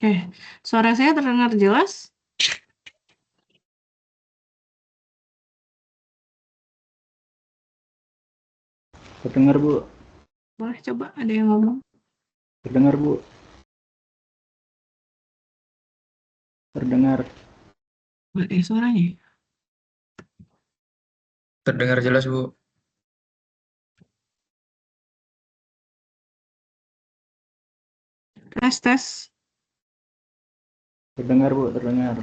Oke, suara saya terdengar jelas? Terdengar, Bu. Boleh coba ada yang ngomong? Terdengar, Bu. Terdengar. Suaranya. Terdengar jelas, Bu. Tes. Terdengar, Bu. Terdengar.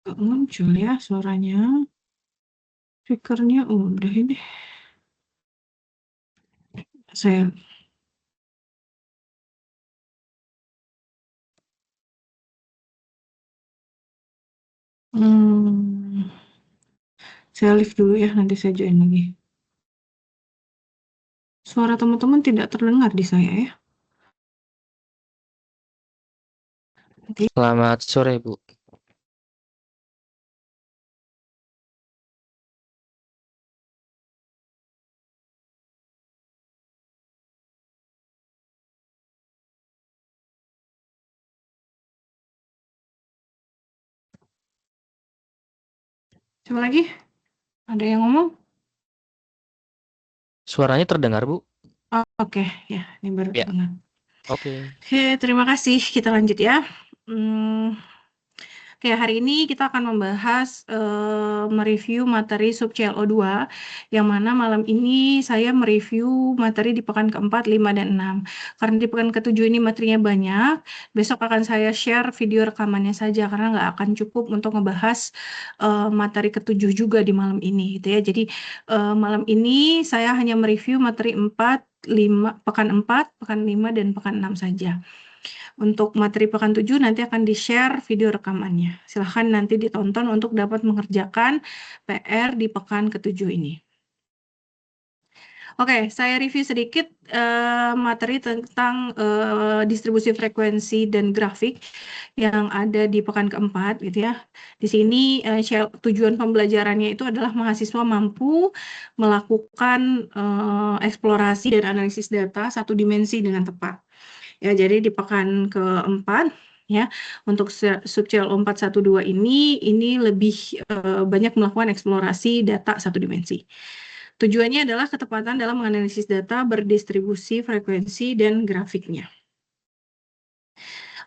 Nggak muncul ya suaranya. Speakernya udah ini. Saya saya live dulu ya, nanti saya join lagi. Suara teman-teman tidak terdengar di saya ya. Selamat sore, Bu. Coba lagi. Ada yang ngomong? Suaranya terdengar, Bu? Oh, oke. Ya, ini baru Ya. terdengar. Oke. Oke, terima kasih. Kita lanjut ya. Oke, hari ini kita akan membahas mereview materi sub CLO2, yang mana malam ini saya mereview materi di pekan keempat, 5, dan 6. Karena di pekan ketujuh ini materinya banyak, besok akan saya share video rekamannya saja, karena nggak akan cukup untuk ngebahas materi ketujuh juga di malam ini, gitu ya. Jadi malam ini saya hanya mereview materi 4, 5, pekan 4, pekan 5, dan pekan 6 saja. Untuk materi pekan 7 nanti akan di-share video rekamannya. Silahkan nanti ditonton untuk dapat mengerjakan PR di pekan ke-7 ini. Oke, saya review sedikit materi tentang distribusi frekuensi dan grafik yang ada di pekan keempat, gitu ya. Di sini tujuan pembelajarannya itu adalah mahasiswa mampu melakukan eksplorasi dan analisis data satu dimensi dengan tepat. Ya, jadi di pekan keempat ya, untuk sub CLO 412 ini lebih banyak melakukan eksplorasi data satu dimensi. Tujuannya adalah ketepatan dalam menganalisis data berdistribusi frekuensi dan grafiknya.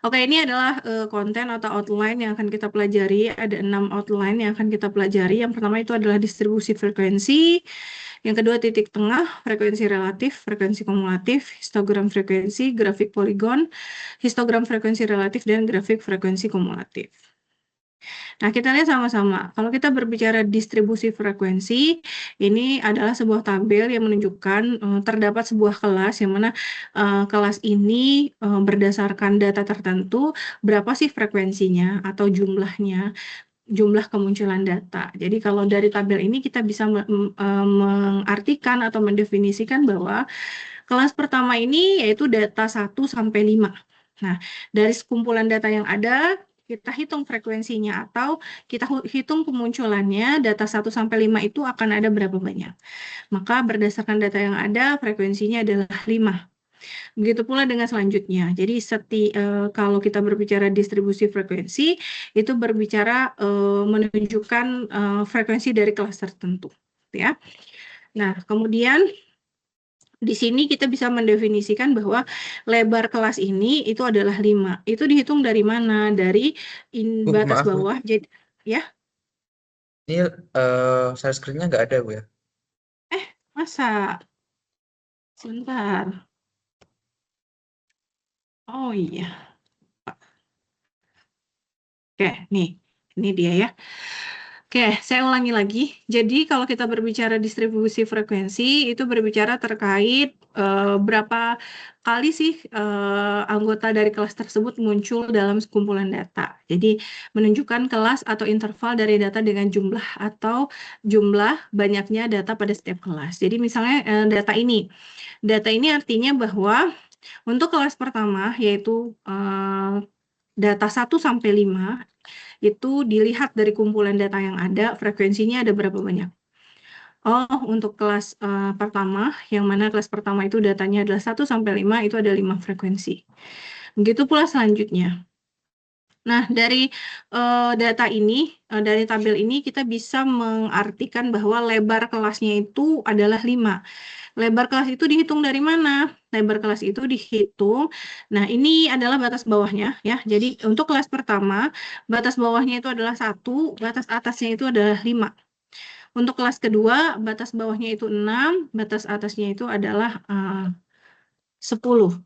Oke, ini adalah konten atau outline yang akan kita pelajari. Ada 6 outline yang akan kita pelajari. Yang pertama itu adalah distribusi frekuensi. Yang kedua, titik tengah, frekuensi relatif, frekuensi kumulatif, histogram frekuensi, grafik poligon, histogram frekuensi relatif, dan grafik frekuensi kumulatif. Nah, kita lihat sama-sama. Kalau kita berbicara distribusi frekuensi, ini adalah sebuah tabel yang menunjukkan terdapat sebuah kelas, yang mana kelas ini berdasarkan data tertentu, berapa sih frekuensinya atau jumlahnya, jumlah kemunculan data. Jadi kalau dari tabel ini kita bisa mengartikan atau mendefinisikan bahwa kelas pertama ini yaitu data 1 sampai 5. Nah, dari sekumpulan data yang ada, kita hitung frekuensinya atau kita hitung kemunculannya, data 1 sampai 5 itu akan ada berapa banyak. Maka berdasarkan data yang ada, frekuensinya adalah 5. Begitu pula dengan selanjutnya. Jadi kalau kita berbicara distribusi frekuensi, itu berbicara menunjukkan frekuensi dari kelas tertentu, ya. Nah, kemudian di sini kita bisa mendefinisikan bahwa lebar kelas ini itu adalah 5. Itu dihitung dari mana? Dari batas Maaf, Bu. bawah. Jadi, ya. Ini share screen-nya nggak ada, Bu ya? Masa? Sebentar. Oh iya. Oke, nih. Ini dia ya. Oke, saya ulangi lagi. Jadi kalau kita berbicara distribusi frekuensi, itu berbicara terkait berapa kali sih anggota dari kelas tersebut muncul dalam sekumpulan data. Jadi menunjukkan kelas atau interval dari data dengan jumlah atau jumlah banyaknya data pada setiap kelas. Jadi misalnya data ini artinya bahwa untuk kelas pertama, yaitu data 1 sampai 5, itu dilihat dari kumpulan data yang ada, frekuensinya ada berapa banyak. Oh, untuk kelas pertama, yang mana kelas pertama itu datanya adalah 1 sampai 5, itu ada 5 frekuensi. Begitu pula selanjutnya. Nah, dari data ini, dari tabel ini kita bisa mengartikan bahwa lebar kelasnya itu adalah 5. Lebar kelas itu dihitung dari mana? Lebar kelas itu dihitung. Nah, ini adalah batas bawahnya ya. Jadi untuk kelas pertama, batas bawahnya itu adalah 1, batas atasnya itu adalah 5. Untuk kelas kedua, batas bawahnya itu 6, batas atasnya itu adalah 10.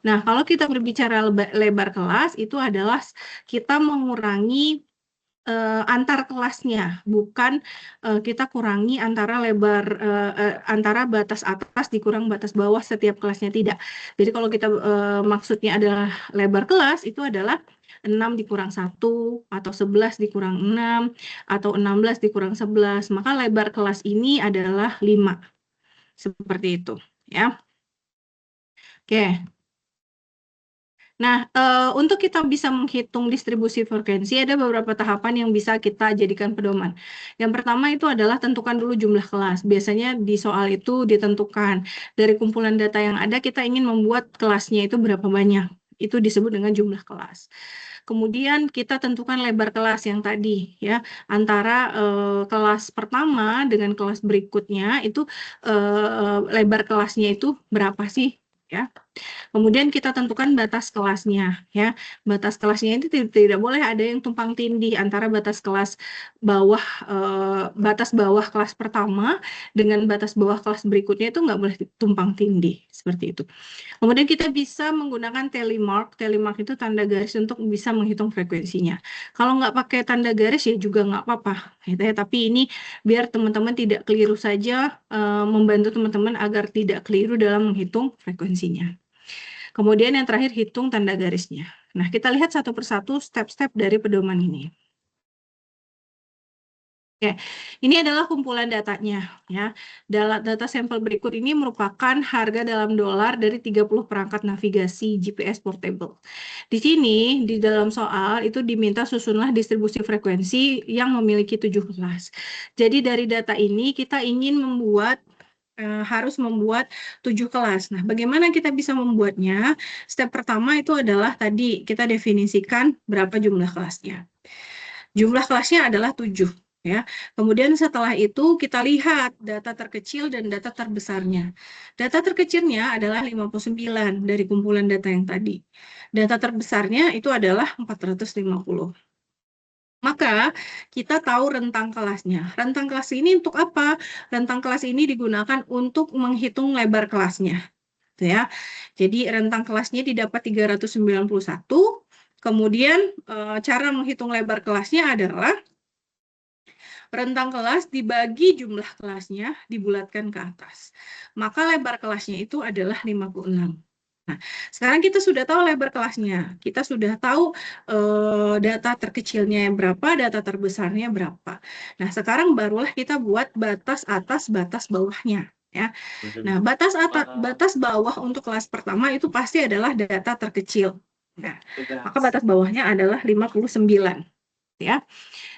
Nah, kalau kita berbicara lebar kelas, itu adalah kita mengurangi antar kelasnya, bukan kita kurangi antara lebar antara batas atas dikurang batas bawah setiap kelasnya, tidak. Jadi kalau kita maksudnya adalah lebar kelas itu adalah 6 dikurang 1 atau 11 dikurang 6 atau 16 dikurang 11, maka lebar kelas ini adalah 5. Seperti itu, ya. Oke. Nah, untuk kita bisa menghitung distribusi frekuensi, ada beberapa tahapan yang bisa kita jadikan pedoman. Yang pertama itu adalah tentukan dulu jumlah kelas. Biasanya di soal itu ditentukan. Dari kumpulan data yang ada, kita ingin membuat kelasnya itu berapa banyak. Itu disebut dengan jumlah kelas. Kemudian kita tentukan lebar kelas yang tadi, ya, antara kelas pertama dengan kelas berikutnya, itu lebar kelasnya itu berapa sih, ya. Kemudian kita tentukan batas kelasnya, ya. Batas kelasnya ini tidak boleh ada yang tumpang tindih antara batas kelas bawah, batas bawah kelas pertama dengan batas bawah kelas berikutnya, itu nggak boleh tumpang tindih seperti itu. Kemudian kita bisa menggunakan telemark. Telemark itu tanda garis untuk bisa menghitung frekuensinya. Kalau nggak pakai tanda garis ya juga nggak apa-apa, gitu ya. Tapi ini biar teman-teman tidak keliru saja, membantu teman-teman agar tidak keliru dalam menghitung frekuensinya. Kemudian yang terakhir, hitung tanda garisnya. Nah, kita lihat satu persatu step-step dari pedoman ini. Oke, ini adalah kumpulan datanya, ya. Data sampel berikut ini merupakan harga dalam dolar dari 30 perangkat navigasi GPS portable. Di sini, di dalam soal itu diminta susunlah distribusi frekuensi yang memiliki 7 kelas. Jadi dari data ini kita ingin harus membuat 7 kelas. Nah, bagaimana kita bisa membuatnya? Step pertama itu adalah tadi kita definisikan berapa jumlah kelasnya. Jumlah kelasnya adalah 7. Ya. Kemudian setelah itu kita lihat data terkecil dan data terbesarnya. Data terkecilnya adalah 59 dari kumpulan data yang tadi. Data terbesarnya itu adalah 450. Maka kita tahu rentang kelasnya. Rentang kelas ini untuk apa? Rentang kelas ini digunakan untuk menghitung lebar kelasnya. Ya. Jadi rentang kelasnya didapat 391. Kemudian cara menghitung lebar kelasnya adalah rentang kelas dibagi jumlah kelasnya dibulatkan ke atas. Maka lebar kelasnya itu adalah 56. Nah, sekarang kita sudah tahu lebar kelasnya. Kita sudah tahu data terkecilnya yang berapa, data terbesarnya berapa. Nah, sekarang barulah kita buat batas atas, batas bawahnya. Ya. Nah, batas bawah untuk kelas pertama itu pasti adalah data terkecil. Nah, maka batas bawahnya adalah 59. Ya.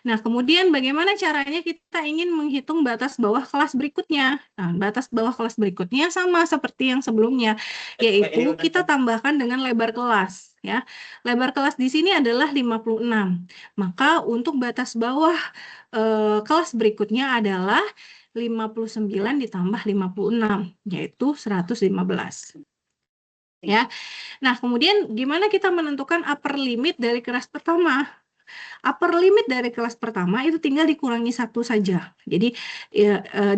Nah, kemudian bagaimana caranya kita ingin menghitung batas bawah kelas berikutnya? Nah, batas bawah kelas berikutnya sama seperti yang sebelumnya, yaitu kita tambahkan dengan lebar kelas. Ya. Lebar kelas di sini adalah 56. Maka untuk batas bawah kelas berikutnya adalah 59 ditambah 56, yaitu 115. Ya. Nah, kemudian gimana kita menentukan upper limit dari kelas pertama? Upper limit dari kelas pertama itu tinggal dikurangi 1 saja. Jadi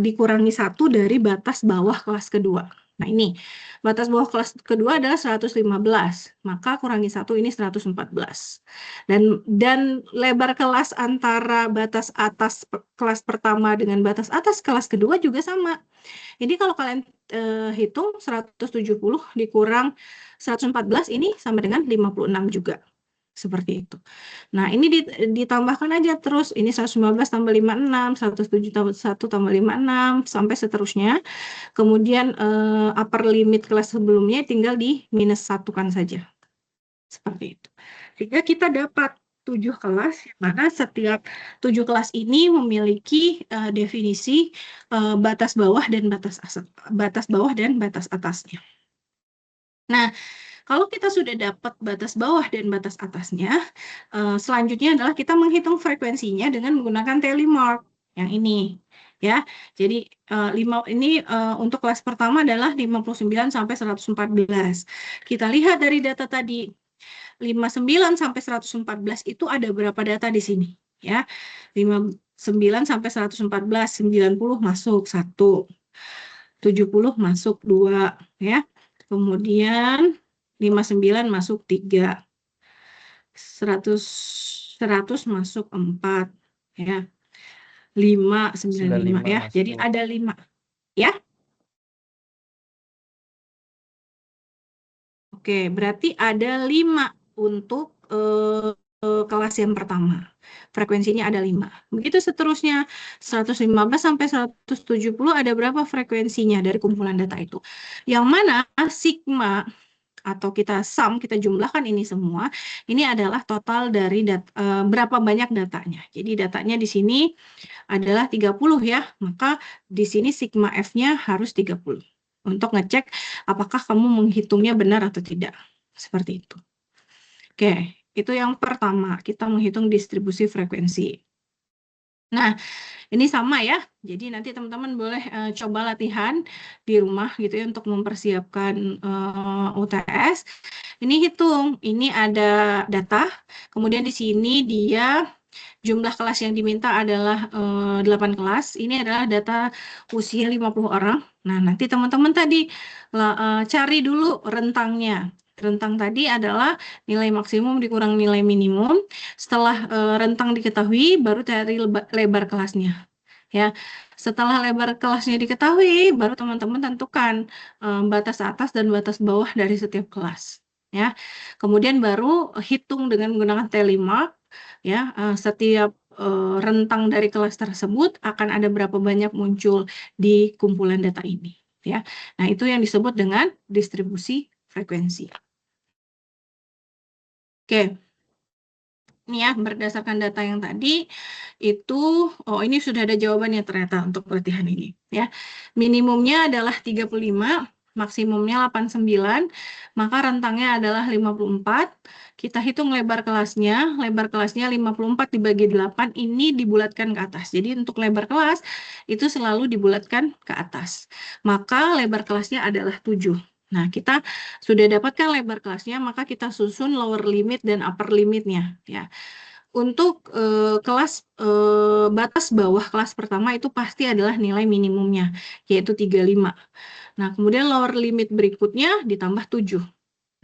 dikurangi 1 dari batas bawah kelas kedua. Nah, ini batas bawah kelas kedua adalah 115. Maka kurangi 1, ini 114. Dan lebar kelas antara batas atas kelas pertama dengan batas atas kelas kedua juga sama. Jadi kalau kalian hitung 170 dikurang 114, ini sama dengan 56 juga. Seperti itu. Nah, ini ditambahkan aja terus. Ini 115 tambah 56, 107 tambah 1 tambah 56, sampai seterusnya. Kemudian upper limit kelas sebelumnya tinggal di minus 1-kan saja. Seperti itu. Sehingga kita dapat 7 kelas, yang mana setiap 7 kelas ini memiliki definisi batas bawah dan batas bawah dan batas atasnya. Nah, kalau kita sudah dapat batas bawah dan batas atasnya, selanjutnya adalah kita menghitung frekuensinya dengan menggunakan tally mark yang ini, ya. Jadi ini untuk kelas pertama adalah 59 sampai 114. Kita lihat dari data tadi 59 sampai 114 itu ada berapa data di sini, ya. 59 sampai 114, 90 masuk 1, 70 masuk 2, ya. Kemudian 59 masuk 3, 100 masuk 4, ya. 5, 95 ya. masuk. Jadi ada 5, ya. Oke, berarti ada 5 untuk kelas yang pertama. Frekuensinya ada 5. Begitu seterusnya 115 sampai 170 ada berapa frekuensinya dari kumpulan data itu. Yang mana sigma atau kita sum, kita jumlahkan ini semua, ini adalah total dari berapa banyak datanya. Jadi datanya di sini adalah 30 ya, maka di sini sigma F-nya harus 30. Untuk ngecek apakah kamu menghitungnya benar atau tidak. Seperti itu. Oke, itu yang pertama, kita menghitung distribusi frekuensi. Nah, ini sama ya, jadi nanti teman-teman boleh coba latihan di rumah gitu ya untuk mempersiapkan UTS. Ini hitung, ini ada data, kemudian di sini dia jumlah kelas yang diminta adalah 8 kelas. Ini adalah data usia 50 orang. Nah, nanti teman-teman tadi cari dulu rentangnya. Rentang tadi adalah nilai maksimum dikurang nilai minimum. Setelah rentang diketahui, baru cari lebar kelasnya. Ya, setelah lebar kelasnya diketahui, baru teman-teman tentukan batas atas dan batas bawah dari setiap kelas. Ya, kemudian baru hitung dengan menggunakan tally mark. Ya, setiap rentang dari kelas tersebut akan ada berapa banyak muncul di kumpulan data ini. Ya, nah itu yang disebut dengan distribusi frekuensi. Oke, ini ya berdasarkan data yang tadi itu, ini sudah ada jawabannya ternyata untuk latihan ini. Ya, minimumnya adalah 35, maksimumnya 89, maka rentangnya adalah 54. Kita hitung lebar kelasnya 54 dibagi 8, ini dibulatkan ke atas. Jadi untuk lebar kelas itu selalu dibulatkan ke atas. Maka lebar kelasnya adalah 7. Nah, kita sudah dapatkan lebar kelasnya, maka kita susun lower limit dan upper limitnya. Ya. Untuk kelas batas bawah kelas pertama itu pasti adalah nilai minimumnya, yaitu 35. Nah, kemudian lower limit berikutnya ditambah 7.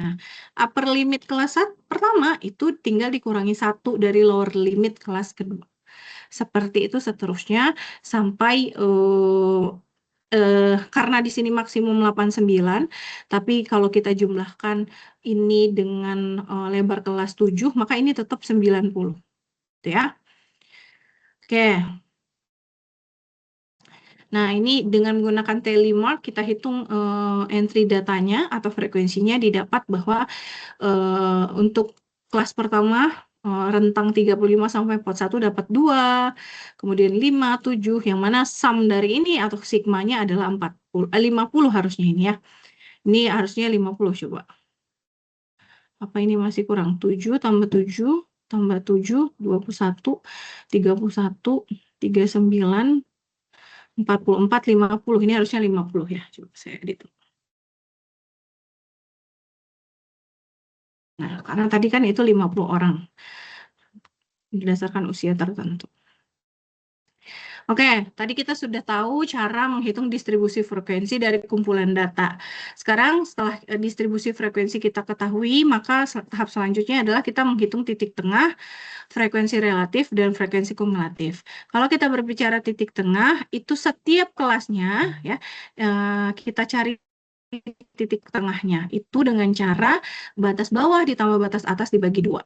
Nah, upper limit kelas pertama itu tinggal dikurangi 1 dari lower limit kelas kedua. Seperti itu seterusnya sampai karena di sini maksimum 89, tapi kalau kita jumlahkan ini dengan lebar kelas 7, maka ini tetap 90. Gitu ya. Oke. Nah, ini dengan menggunakan tally mark kita hitung entry datanya atau frekuensinya, didapat bahwa untuk kelas pertama rentang 35 sampai 41 dapat 2, kemudian 5, 7, yang mana sum dari ini atau sigmanya adalah 50 harusnya ini ya. Ini harusnya 50 coba. Apa ini masih kurang? 7 tambah 7 tambah 7, 21, 31, 39, 44, 50. Ini harusnya 50 ya. Coba saya edit. Nah, karena tadi kan itu 50 orang. Berdasarkan usia tertentu. Oke, tadi kita sudah tahu cara menghitung distribusi frekuensi dari kumpulan data. Sekarang setelah distribusi frekuensi kita ketahui, maka tahap selanjutnya adalah kita menghitung titik tengah, frekuensi relatif, dan frekuensi kumulatif. Kalau kita berbicara titik tengah, itu setiap kelasnya ya kita cari titik tengahnya. Itu dengan cara batas bawah ditambah batas atas dibagi 2.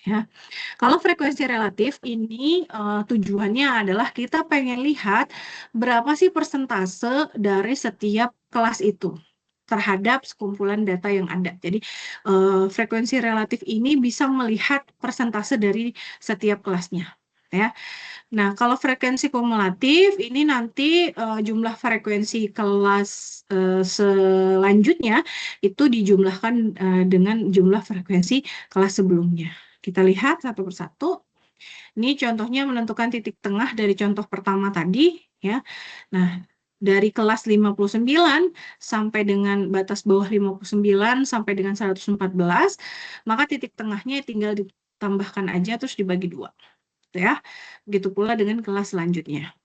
Ya. Kalau frekuensi relatif ini tujuannya adalah kita pengen lihat berapa sih persentase dari setiap kelas itu. terhadap sekumpulan data yang ada. Jadi frekuensi relatif ini bisa melihat persentase dari setiap kelasnya, ya. Nah, kalau frekuensi kumulatif ini nanti jumlah frekuensi kelas selanjutnya itu dijumlahkan dengan jumlah frekuensi kelas sebelumnya. Kita lihat satu persatu. Ini contohnya menentukan titik tengah dari contoh pertama tadi, ya. Nah, dari kelas 59 sampai dengan batas bawah 59 sampai dengan 114, maka titik tengahnya tinggal ditambahkan aja terus dibagi 2. Ya. Begitu pula dengan kelas selanjutnya.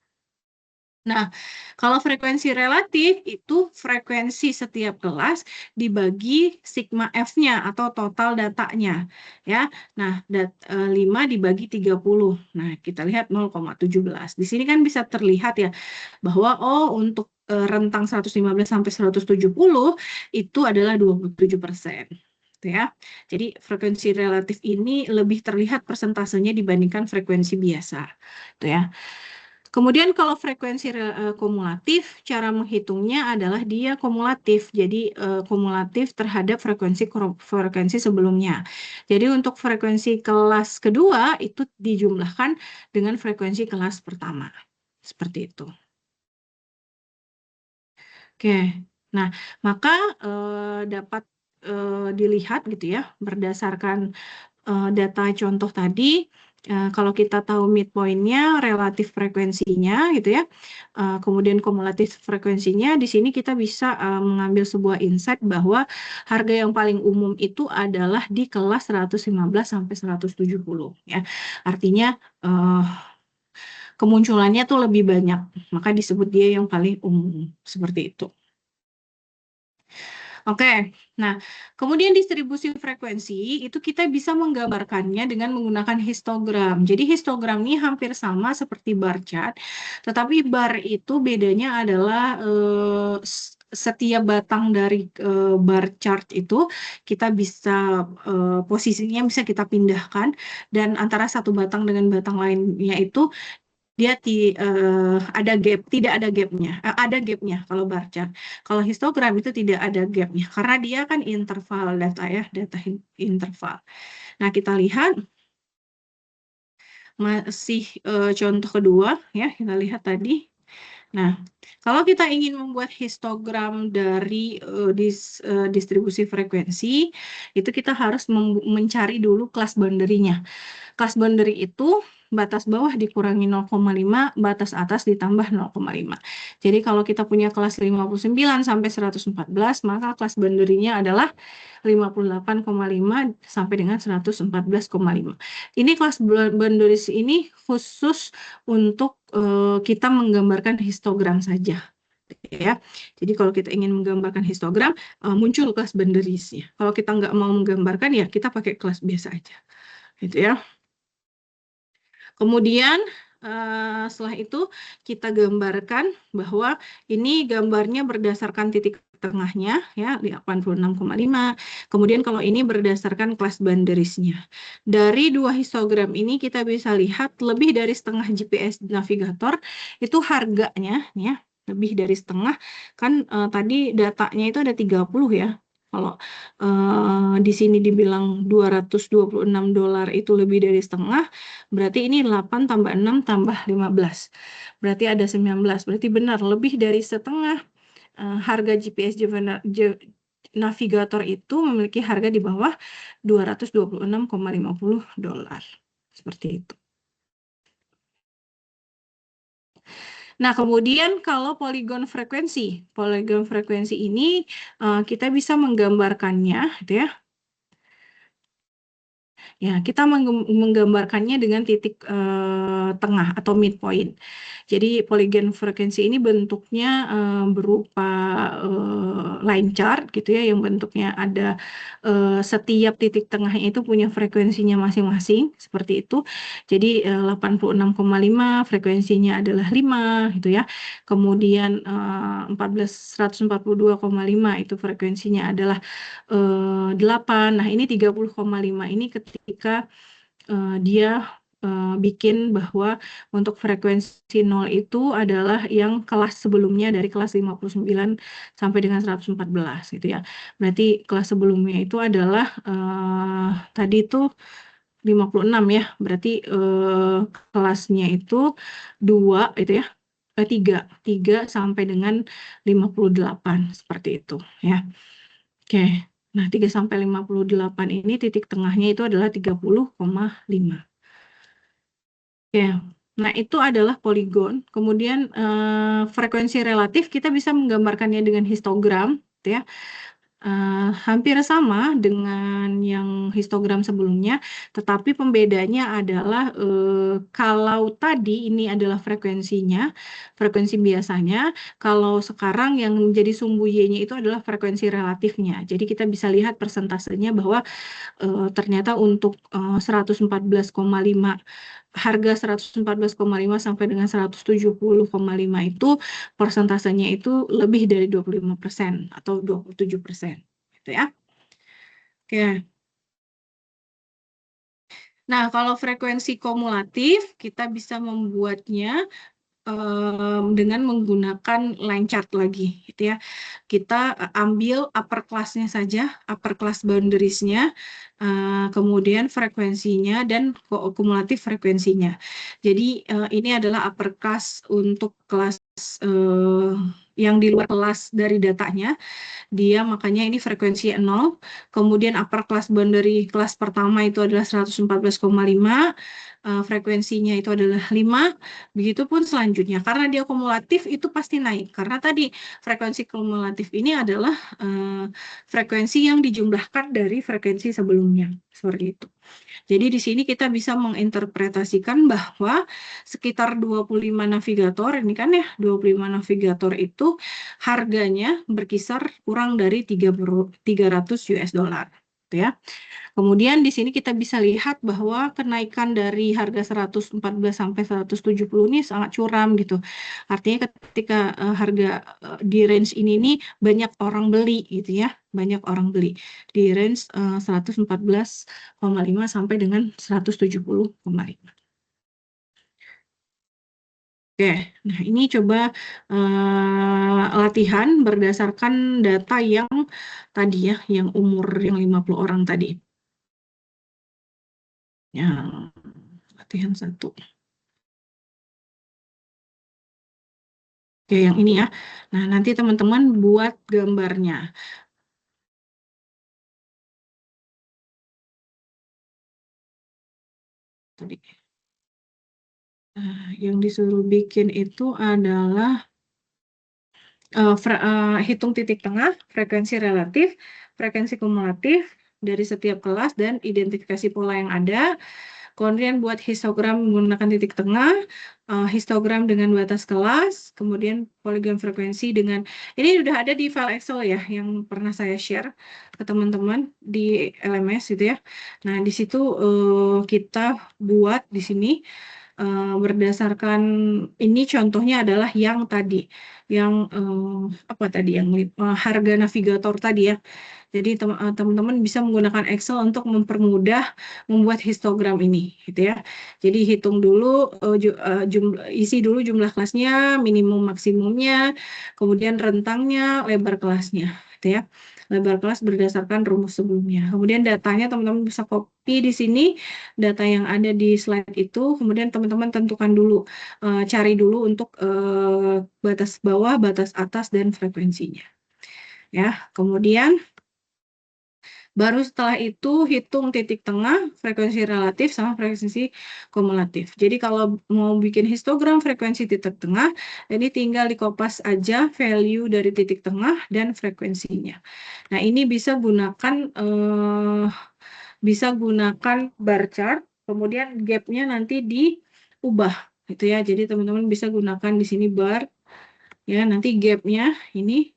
Nah, kalau frekuensi relatif itu frekuensi setiap kelas dibagi sigma F-nya atau total datanya, ya. Nah, 5 dibagi 30. Nah, kita lihat 0,17. Di sini kan bisa terlihat ya bahwa untuk rentang 115 sampai 170 itu adalah 27%. Ya. Jadi frekuensi relatif ini lebih terlihat persentasenya dibandingkan frekuensi biasa, tuh ya. Kemudian kalau frekuensi kumulatif, cara menghitungnya adalah dia kumulatif. Jadi kumulatif terhadap frekuensi sebelumnya. Jadi untuk frekuensi kelas kedua itu dijumlahkan dengan frekuensi kelas pertama. Seperti itu. Oke. Nah, maka dapat dilihat gitu ya berdasarkan data contoh tadi. Kalau kita tahu midpoint-nya, relatif frekuensinya gitu ya, kemudian kumulatif frekuensinya, di sini kita bisa mengambil sebuah insight bahwa harga yang paling umum itu adalah di kelas 115 sampai 170 ya. Artinya kemunculannya tuh lebih banyak, maka disebut dia yang paling umum seperti itu. Oke, nah kemudian distribusi frekuensi itu kita bisa menggambarkannya dengan menggunakan histogram. Jadi histogram ini hampir sama seperti bar chart, tetapi bar itu bedanya adalah setiap batang dari bar chart itu kita bisa posisinya bisa kita pindahkan, dan antara satu batang dengan batang lainnya itu dia ada gap, tidak ada gapnya, ada gapnya kalau bar chart. Kalau histogram itu tidak ada gapnya karena dia kan interval data ya, data interval. Nah, kita lihat masih contoh kedua ya, kita lihat tadi. Nah, kalau kita ingin membuat histogram dari distribusi frekuensi, itu kita harus mencari dulu kelas boundary-nya. Kelas boundary itu batas bawah dikurangi 0,5, batas atas ditambah 0,5. Jadi kalau kita punya kelas 59 sampai 114, maka kelas boundary-nya adalah 58,5 sampai dengan 114,5. Ini kelas boundary ini khusus untuk kita menggambarkan histogram saja. Ya, jadi kalau kita ingin menggambarkan histogram, muncul kelas boundariesnya. Kalau kita nggak mau menggambarkan, ya kita pakai kelas biasa aja, gitu ya. Kemudian setelah itu kita gambarkan bahwa ini gambarnya berdasarkan titik tengahnya ya 86,5. Kemudian kalau ini berdasarkan kelas boundariesnya. Dari dua histogram ini kita bisa lihat lebih dari setengah GPS navigator itu harganya ya lebih dari setengah, kan tadi datanya itu ada 30 ya. Kalau di sini dibilang $226 itu lebih dari setengah, berarti ini 8 tambah 6 tambah 15. Berarti ada 19. Berarti benar lebih dari setengah harga GPS navigator itu memiliki harga di bawah $226,50. Seperti itu. Nah, kemudian kalau polygon frekuensi ini kita bisa menggambarkannya, gitu ya. Ya, kita menggambarkannya dengan titik tengah atau midpoint. Jadi polygon frekuensi ini bentuknya berupa line chart gitu ya, yang bentuknya ada setiap titik tengahnya itu punya frekuensinya masing-masing seperti itu. Jadi 86,5 frekuensinya adalah 5 gitu ya. Kemudian 142,5 itu frekuensinya adalah 8. Nah, ini 30,5 ini ketika dia bikin bahwa untuk frekuensi 0 itu adalah yang kelas sebelumnya dari kelas 59 sampai dengan 114 gitu ya. Berarti kelas sebelumnya itu adalah tadi itu 56 ya. Berarti kelasnya itu 2 itu ya. 3 sampai dengan 58 seperti itu ya. Oke. Nah, 3 sampai 58 ini titik tengahnya itu adalah 30,5. Oke. Nah, itu adalah poligon. Kemudian frekuensi relatif kita bisa menggambarkannya dengan histogram gitu ya. Hampir sama dengan yang histogram sebelumnya, tetapi pembedanya adalah kalau tadi ini adalah frekuensinya, frekuensi biasanya, kalau sekarang yang menjadi sumbu Y-nya itu adalah frekuensi relatifnya. Jadi kita bisa lihat persentasenya bahwa ternyata untuk 114,5 harga 114,5 sampai dengan 170,5 itu persentasenya itu lebih dari 25% atau 27% gitu ya. Oke. Nah, kalau frekuensi kumulatif kita bisa membuatnya dengan menggunakan line chart lagi gitu ya. Kita ambil upper class-nya saja, upper class boundaries-nya, kemudian frekuensinya dan kumulatif frekuensinya. Jadi ini adalah upper class untuk kelas yang di luar kelas dari datanya. Dia makanya ini frekuensi 0, kemudian upper class boundary kelas pertama itu adalah 114,5, frekuensinya itu adalah 5, begitupun selanjutnya. Karena dia kumulatif itu pasti naik, karena tadi frekuensi kumulatif ini adalah frekuensi yang dijumlahkan dari frekuensi sebelumnya, seperti itu. Jadi di sini kita bisa menginterpretasikan bahwa sekitar 25 navigator, ini kan ya 25 navigator itu harganya berkisar kurang dari 300 US dollar. Gitu ya. Kemudian di sini kita bisa lihat bahwa kenaikan dari harga 114 sampai 170 ini sangat curam gitu. Artinya ketika harga di range ini nih banyak orang beli gitu ya, banyak orang beli di range 114,5 sampai dengan 170,5. Oke, nah ini coba latihan berdasarkan data yang tadi ya, yang umur yang 50 orang tadi. Ya, latihan 1. Oke, yang ini ya. Nah, nanti teman-teman buat gambarnya. Tadi. Yang disuruh bikin itu adalah hitung titik tengah, frekuensi relatif, frekuensi kumulatif dari setiap kelas, dan identifikasi pola yang ada. Kemudian buat histogram menggunakan titik tengah, histogram dengan batas kelas, kemudian poligon frekuensi dengan, ini sudah ada di file Excel ya, yang pernah saya share ke teman-teman di LMS gitu ya. Nah, di situ kita buat di sini berdasarkan, ini contohnya adalah yang tadi, yang apa tadi, yang harga navigator tadi ya. Jadi teman-teman bisa menggunakan Excel untuk mempermudah membuat histogram ini, gitu ya. Jadi hitung dulu, isi dulu jumlah kelasnya, minimum maksimumnya, kemudian rentangnya, lebar kelasnya, gitu ya. Lebar kelas berdasarkan rumus sebelumnya. Kemudian datanya teman-teman bisa copy di sini, data yang ada di slide itu, kemudian teman-teman tentukan dulu, cari dulu untuk batas bawah, batas atas, dan frekuensinya. Ya, kemudian baru setelah itu hitung titik tengah, frekuensi relatif, sama frekuensi kumulatif. Jadi kalau mau bikin histogram frekuensi titik tengah, ini tinggal dikopas aja value dari titik tengah dan frekuensinya. Nah, ini bisa gunakan bar chart, kemudian gapnya nanti diubah, gitu ya. Jadi teman-teman bisa gunakan di sini bar, ya. Nanti gapnya ini,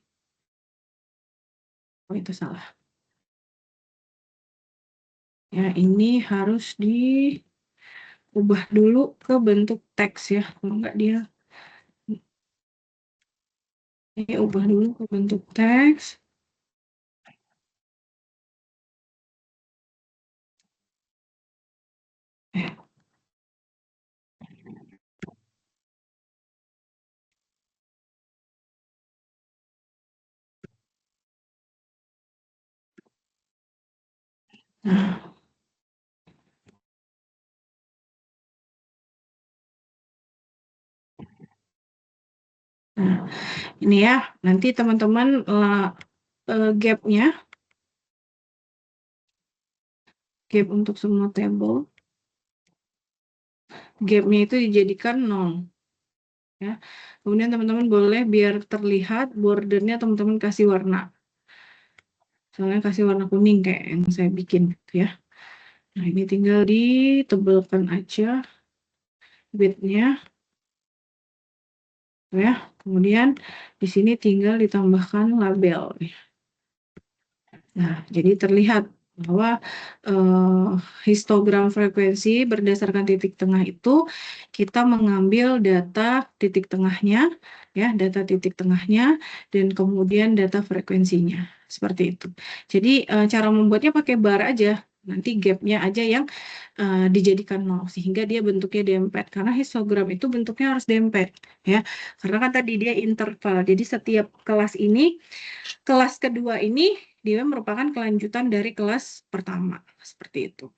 oh itu salah. Ya, ini harus diubah dulu ke bentuk teks ya, kalau enggak dia. Ini ubah dulu ke bentuk teks. Nah, ini ya, nanti teman-teman gap-nya, gap untuk semua tabel, gap-nya itu dijadikan 0. Ya. Kemudian teman-teman boleh biar terlihat bordernya teman-teman kasih warna. Soalnya kasih warna kuning kayak yang saya bikin gitu ya. Nah, ini tinggal ditebelkan aja width-nya. Ya. Kemudian di sini tinggal ditambahkan label. Nah, jadi terlihat bahwa histogram frekuensi berdasarkan titik tengah itu kita mengambil data titik tengahnya, ya, data titik tengahnya, dan kemudian data frekuensinya, seperti itu. Jadi cara membuatnya pakai bar aja, nanti gapnya aja yang dijadikan 0, sehingga dia bentuknya dempet, karena histogram itu bentuknya harus dempet, ya, karena kan tadi dia interval, jadi setiap kelas ini, kelas kedua ini dia merupakan kelanjutan dari kelas pertama, seperti itu.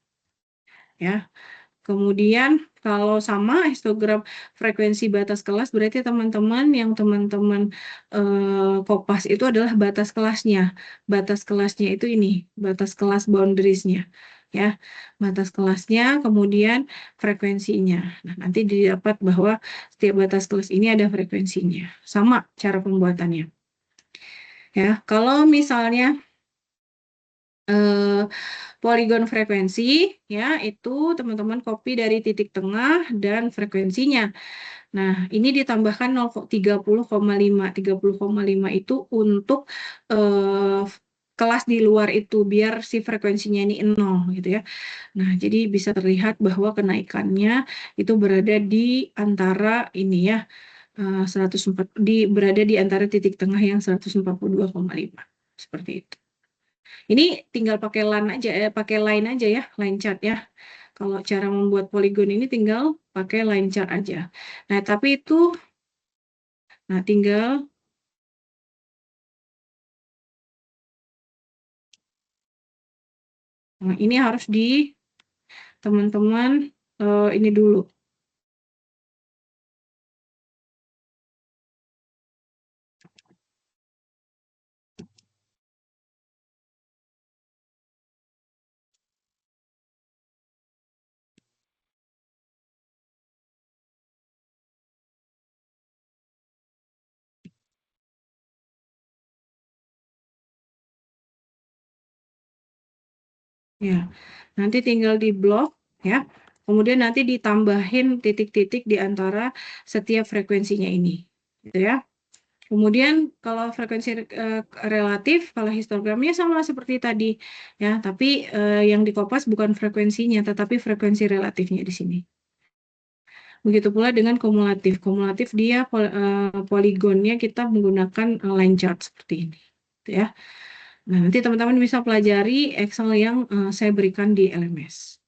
Ya. Kemudian kalau sama histogram frekuensi batas kelas, berarti teman-teman yang teman-teman kopas itu adalah batas kelasnya. Batas kelasnya itu ini, batas kelas boundariesnya. Ya, batas kelasnya, kemudian frekuensinya. Nah, nanti didapat bahwa setiap batas kelas ini ada frekuensinya. Sama cara pembuatannya. Ya, kalau misalnya poligon frekuensi, ya, itu teman-teman copy dari titik tengah dan frekuensinya. Nah, ini ditambahkan 30,5. 30,5 itu untuk kelas di luar itu, biar si frekuensinya ini 0 gitu ya. Nah, jadi bisa terlihat bahwa kenaikannya itu berada di antara ini ya, 104, berada di antara titik tengah yang 142,5. Seperti itu. Ini tinggal pakai line aja ya, line chart ya. Kalau cara membuat poligon ini tinggal pakai line chart aja. Nah, tapi itu tinggal ini harus di teman-teman ini dulu. Ya, nanti tinggal di blok ya. Kemudian nanti ditambahin titik-titik di antara setiap frekuensinya ini, gitu ya. Kemudian kalau frekuensi relatif, kalau histogramnya sama seperti tadi, ya. Tapi yang dikopas bukan frekuensinya, tetapi frekuensi relatifnya di sini. Begitu pula dengan kumulatif. Kumulatif dia poligonnya kita menggunakan line chart seperti ini, gitu ya. Nah, nanti teman-teman bisa pelajari Excel yang saya berikan di LMS.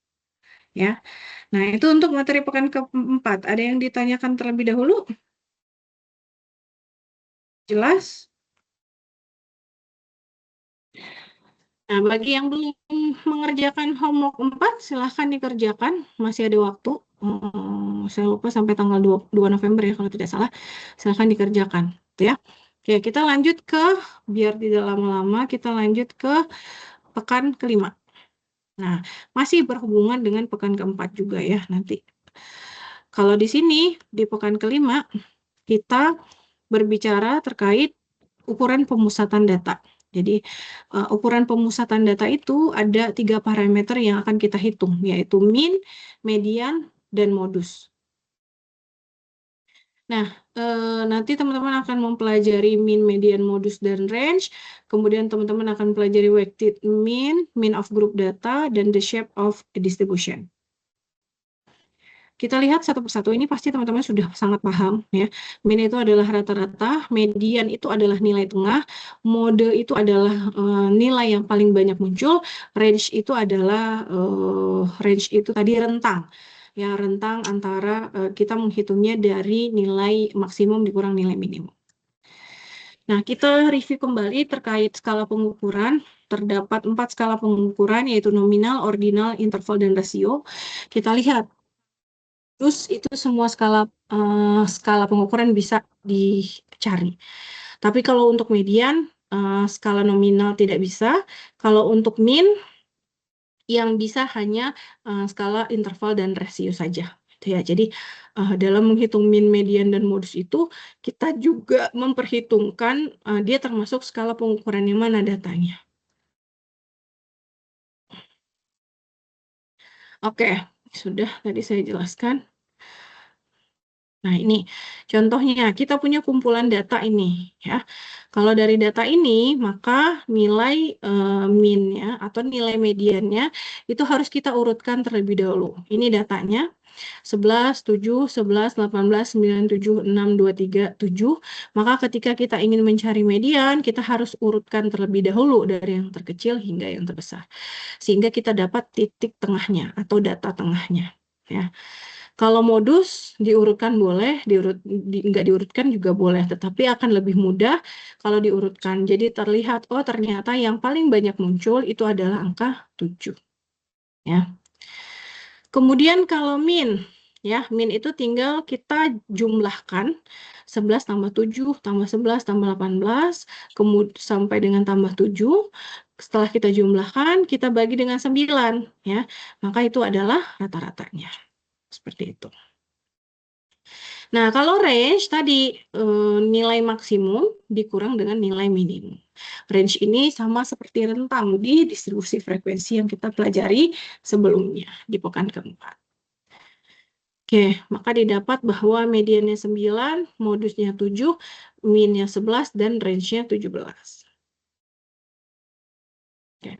Ya. Nah, itu untuk materi pekan keempat. Ada yang ditanyakan terlebih dahulu? Jelas? Nah, bagi yang belum mengerjakan homework 4, silahkan dikerjakan. Masih ada waktu. Saya lupa sampai tanggal 2 November ya, kalau tidak salah. Silahkan dikerjakan. Ya. Oke, kita lanjut ke, biar tidak lama-lama, kita lanjut ke pekan kelima. Nah, masih berhubungan dengan pekan keempat juga ya nanti. Kalau di sini, di pekan kelima, kita berbicara terkait ukuran pemusatan data. Jadi, ukuran pemusatan data itu ada 3 parameter yang akan kita hitung, yaitu mean, median, dan modus. Nah, nanti teman-teman akan mempelajari mean, median, modus, dan range. Kemudian teman-teman akan pelajari weighted mean, mean of group data, dan the shape of the distribution. Kita lihat satu persatu, ini pasti teman-teman sudah sangat paham ya. Mean itu adalah rata-rata, median itu adalah nilai tengah, mode itu adalah nilai yang paling banyak muncul, range itu adalah tadi rentang. Ya, rentang antara kita menghitungnya dari nilai maksimum dikurang nilai minimum. Nah, kita review kembali terkait skala pengukuran. Terdapat 4 skala pengukuran, yaitu nominal, ordinal, interval, dan rasio. Kita lihat. Terus itu semua skala pengukuran bisa dicari. Tapi kalau untuk median, skala nominal tidak bisa. Kalau untuk min, yang bisa hanya skala interval dan rasio saja. Ya, jadi dalam menghitung min, median, dan modus itu kita juga memperhitungkan dia termasuk skala pengukuran yang mana datanya. Oke, sudah tadi saya jelaskan. Nah, ini contohnya kita punya kumpulan data ini ya. Kalau dari data ini maka nilai min-nya atau nilai mediannya itu harus kita urutkan terlebih dahulu. Ini datanya 11, 7, 11, 18, 9, 7, 6, 2, 3, 7. Maka ketika kita ingin mencari median, kita harus urutkan terlebih dahulu dari yang terkecil hingga yang terbesar. Sehingga kita dapat titik tengahnya atau data tengahnya ya. Kalau modus diurutkan boleh, nggak diurutkan juga boleh, tetapi akan lebih mudah kalau diurutkan. Jadi terlihat, oh ternyata yang paling banyak muncul itu adalah angka 7. Ya. Kemudian kalau min, ya min itu tinggal kita jumlahkan 11 tambah 7 tambah 11 tambah 18 kemudian sampai dengan tambah 7. Setelah kita jumlahkan, kita bagi dengan 9 ya. Maka itu adalah rata-ratanya. Seperti itu. Nah, kalau range tadi nilai maksimum dikurang dengan nilai minimum. Range ini sama seperti rentang di distribusi frekuensi yang kita pelajari sebelumnya di pekan keempat. Oke, maka didapat bahwa mediannya 9, modusnya 7, minnya 11, dan range-nya 17. Oke.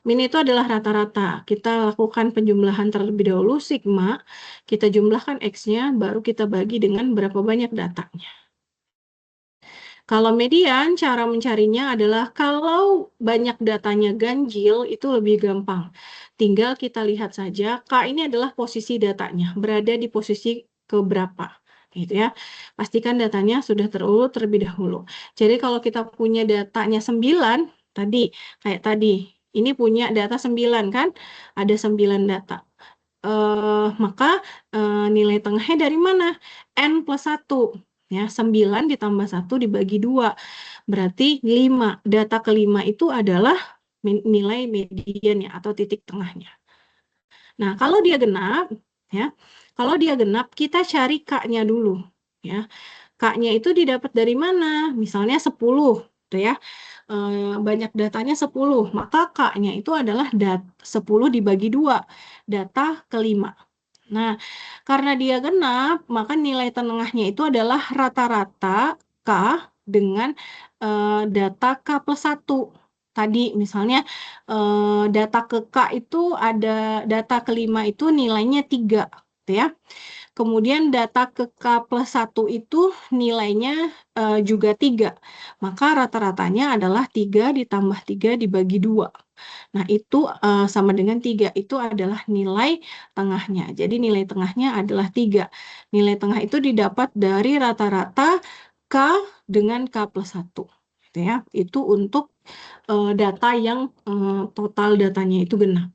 Min itu adalah rata-rata. Kita lakukan penjumlahan terlebih dahulu, sigma. Kita jumlahkan X-nya, baru kita bagi dengan berapa banyak datanya. Kalau median, cara mencarinya adalah kalau banyak datanya ganjil, itu lebih gampang. Tinggal kita lihat saja, K ini adalah posisi datanya, berada di posisi keberapa. Gitu ya. Pastikan datanya sudah terurut terlebih dahulu. Jadi kalau kita punya datanya 9, tadi, kayak tadi, ini punya data 9 kan? Ada 9 data. Maka nilai tengahnya dari mana? N plus 1. Ya, 9 ditambah 1 dibagi 2. Berarti 5. Data kelima itu adalah nilai mediannya atau titik tengahnya. Nah, kalau dia genap, ya, kalau dia genap, kita cari K-nya dulu. Ya. K-nya itu didapat dari mana? Misalnya 10. Ya. Banyak datanya 10, maka K-nya itu adalah 10 dibagi 2, data kelima. Nah, karena dia genap, maka nilai tengahnya itu adalah rata-rata K dengan data K plus 1. Tadi misalnya data ke K itu ada data kelima itu nilainya 3, ya. Kemudian data ke K plus 1 itu nilainya juga 3. Maka rata-ratanya adalah 3 ditambah 3 dibagi 2. Nah, itu sama dengan 3. Itu adalah nilai tengahnya. Jadi nilai tengahnya adalah 3. Nilai tengah itu didapat dari rata-rata K dengan K plus 1. Gitu ya. Itu untuk data yang total datanya itu genap.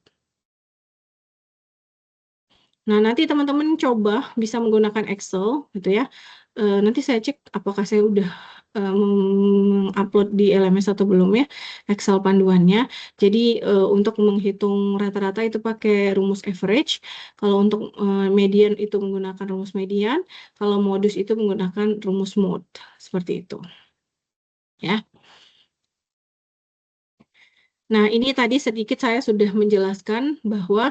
Nah, nanti teman-teman coba bisa menggunakan Excel, gitu ya. Nanti saya cek apakah saya udah upload di LMS atau belum ya, Excel panduannya. Jadi untuk menghitung rata-rata itu pakai rumus average. Kalau untuk median itu menggunakan rumus median. Kalau modus itu menggunakan rumus mode. Seperti itu. Ya. Nah, ini tadi sedikit saya sudah menjelaskan bahwa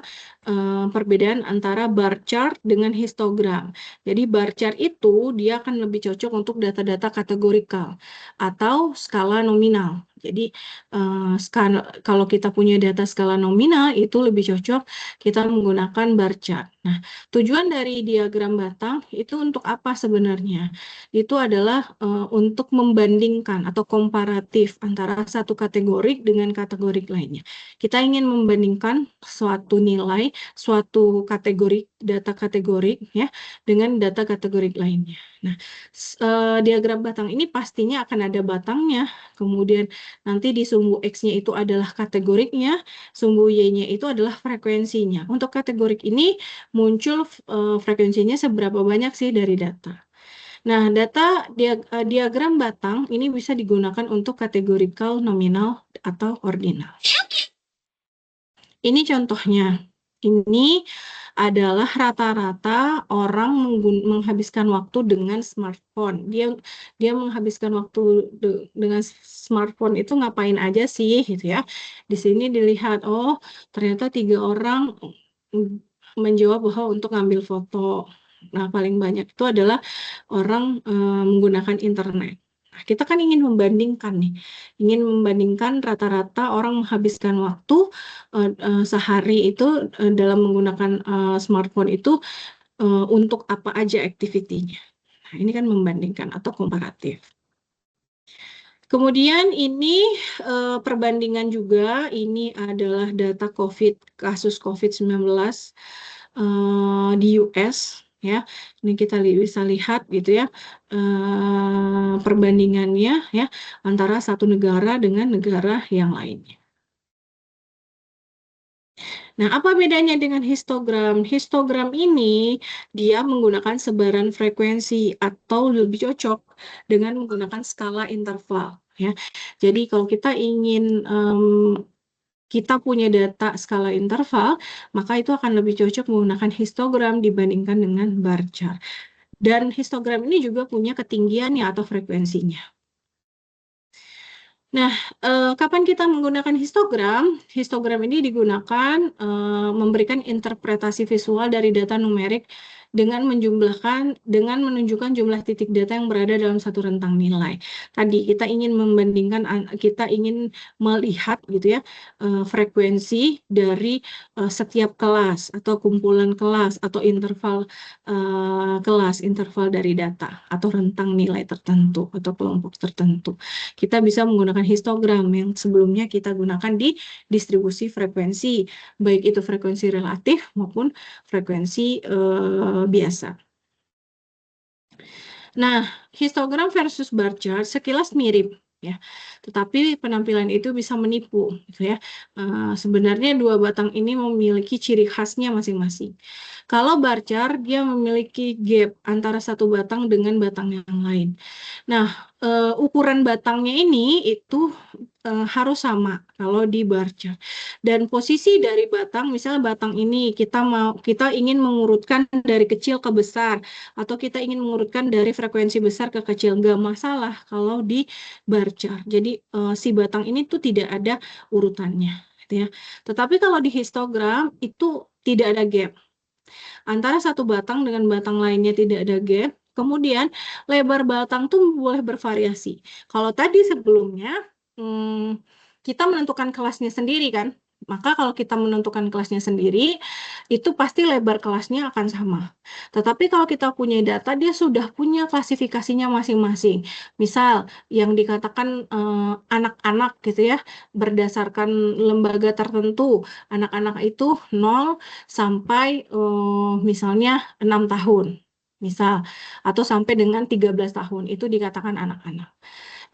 perbedaan antara bar chart dengan histogram. Jadi bar chart itu dia akan lebih cocok untuk data-data kategorikal atau skala nominal. Jadi kalau kita punya data skala nominal itu lebih cocok kita menggunakan bar chart. Nah, tujuan dari diagram batang itu untuk apa sebenarnya? Itu adalah untuk membandingkan atau komparatif antara satu kategori dengan kategori lainnya. Kita ingin membandingkan suatu nilai, suatu kategori, data kategori ya, dengan data kategori lainnya. Nah, diagram batang ini pastinya akan ada batangnya, kemudian nanti di sumbu X-nya itu adalah kategoriknya, sumbu Y-nya itu adalah frekuensinya. Untuk kategorik ini muncul frekuensinya seberapa banyak sih dari data. Nah, diagram batang ini bisa digunakan untuk kategorikal, nominal, atau ordinal. Ini contohnya. Ini adalah rata-rata orang menghabiskan waktu dengan smartphone. Dia menghabiskan waktu dengan smartphone itu ngapain aja sih gitu ya. Di sini dilihat, oh ternyata 3 orang menjawab bahwa untuk ngambil foto. Nah, paling banyak itu adalah orang menggunakan internet. Nah, kita kan ingin membandingkan nih, ingin membandingkan rata-rata orang menghabiskan waktu sehari itu dalam menggunakan smartphone itu untuk apa aja aktivitinya. Nah, ini kan membandingkan atau komparatif. Kemudian ini perbandingan juga, ini adalah data kasus COVID-19 di US. Ya, ini kita bisa lihat gitu ya perbandingannya ya antara satu negara dengan negara yang lainnya. Nah, apa bedanya dengan histogram? Histogram ini dia menggunakan sebaran frekuensi atau lebih cocok dengan menggunakan skala interval ya. Jadi kalau kita ingin kita punya data skala interval, maka itu akan lebih cocok menggunakan histogram dibandingkan dengan bar chart. Dan histogram ini juga punya ketinggiannya atau frekuensinya. Nah, kapan kita menggunakan histogram? Histogram ini digunakan memberikan interpretasi visual dari data numerik dengan menunjukkan jumlah titik data yang berada dalam satu rentang nilai. Tadi kita ingin membandingkan, kita ingin melihat gitu ya frekuensi dari setiap kelas atau kumpulan kelas atau interval kelas, interval dari data atau rentang nilai tertentu atau kelompok tertentu. Kita bisa menggunakan histogram yang sebelumnya kita gunakan di distribusi frekuensi, baik itu frekuensi relatif maupun frekuensi biasa. Nah, histogram versus bar chart sekilas mirip ya, tetapi penampilan itu bisa menipu gitu ya. Sebenarnya dua batang ini memiliki ciri khasnya masing-masing. Kalau bar chart dia memiliki gap antara satu batang dengan batang yang lain. Nah, ukuran batangnya ini itu harus sama kalau di bar chart. Dan posisi dari batang, misalnya batang ini kita ingin mengurutkan dari kecil ke besar atau kita ingin mengurutkan dari frekuensi besar ke kecil, nggak masalah kalau di bar chart. Jadi si batang ini tuh tidak ada urutannya, gitu ya. Tetapi kalau di histogram itu tidak ada gap. Antara satu batang dengan batang lainnya tidak ada gap. Kemudian lebar batang tuh boleh bervariasi. Kalau tadi sebelumnya kita menentukan kelasnya sendiri kan, maka kalau kita menentukan kelasnya sendiri itu pasti lebar kelasnya akan sama. Tetapi kalau kita punya data, dia sudah punya klasifikasinya masing-masing. Misal yang dikatakan anak-anak gitu ya, berdasarkan lembaga tertentu, anak-anak itu 0 sampai misalnya 6 tahun misal, atau sampai dengan 13 tahun itu dikatakan anak-anak.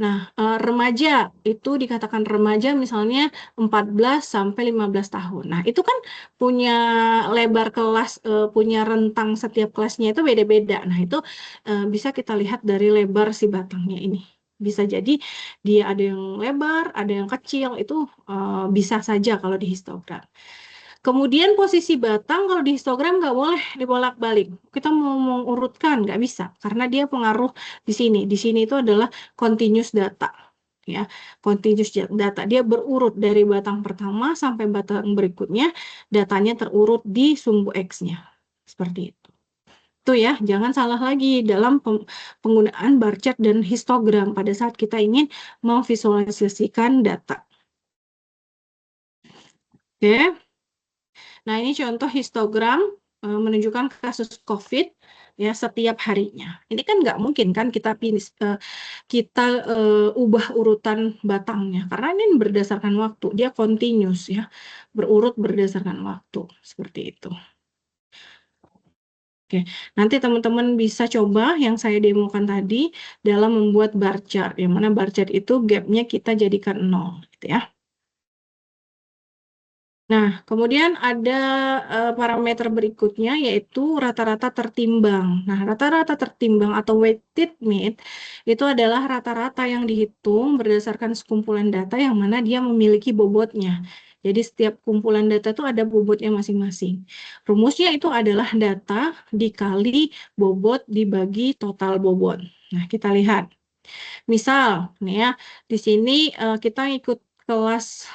Nah, remaja itu dikatakan remaja misalnya 14 sampai 15 tahun. Nah, itu kan punya lebar kelas, punya rentang setiap kelasnya itu beda-beda. Nah, itu bisa kita lihat dari lebar si batangnya ini. Bisa jadi dia ada yang lebar, ada yang kecil, itu bisa saja kalau di histogram. Kemudian posisi batang kalau di histogram nggak boleh dibolak-balik. Kita mau mengurutkan nggak bisa karena dia pengaruh di sini. Di sini itu adalah continuous data, ya, continuous data. Dia berurut dari batang pertama sampai batang berikutnya, datanya terurut di sumbu X-nya. Seperti itu. Itu ya, jangan salah lagi dalam penggunaan bar chart dan histogram pada saat kita ingin memvisualisasikan data. Oke. Nah, ini contoh histogram menunjukkan kasus COVID ya setiap harinya. Ini kan nggak mungkin kan kita ubah urutan batangnya karena ini berdasarkan waktu, dia continuous ya, berurut berdasarkan waktu seperti itu. Oke, nanti teman-teman bisa coba yang saya demokan tadi dalam membuat bar chart, yang mana bar chart itu gapnya kita jadikan 0, gitu ya. Nah, kemudian ada parameter berikutnya yaitu rata-rata tertimbang. Nah, rata-rata tertimbang atau weighted mean itu adalah rata-rata yang dihitung berdasarkan sekumpulan data yang mana dia memiliki bobotnya. Jadi setiap kumpulan data itu ada bobotnya masing-masing. Rumusnya itu adalah data dikali bobot dibagi total bobot. Nah, kita lihat. Misal, nih ya, di sini kita ikut kelas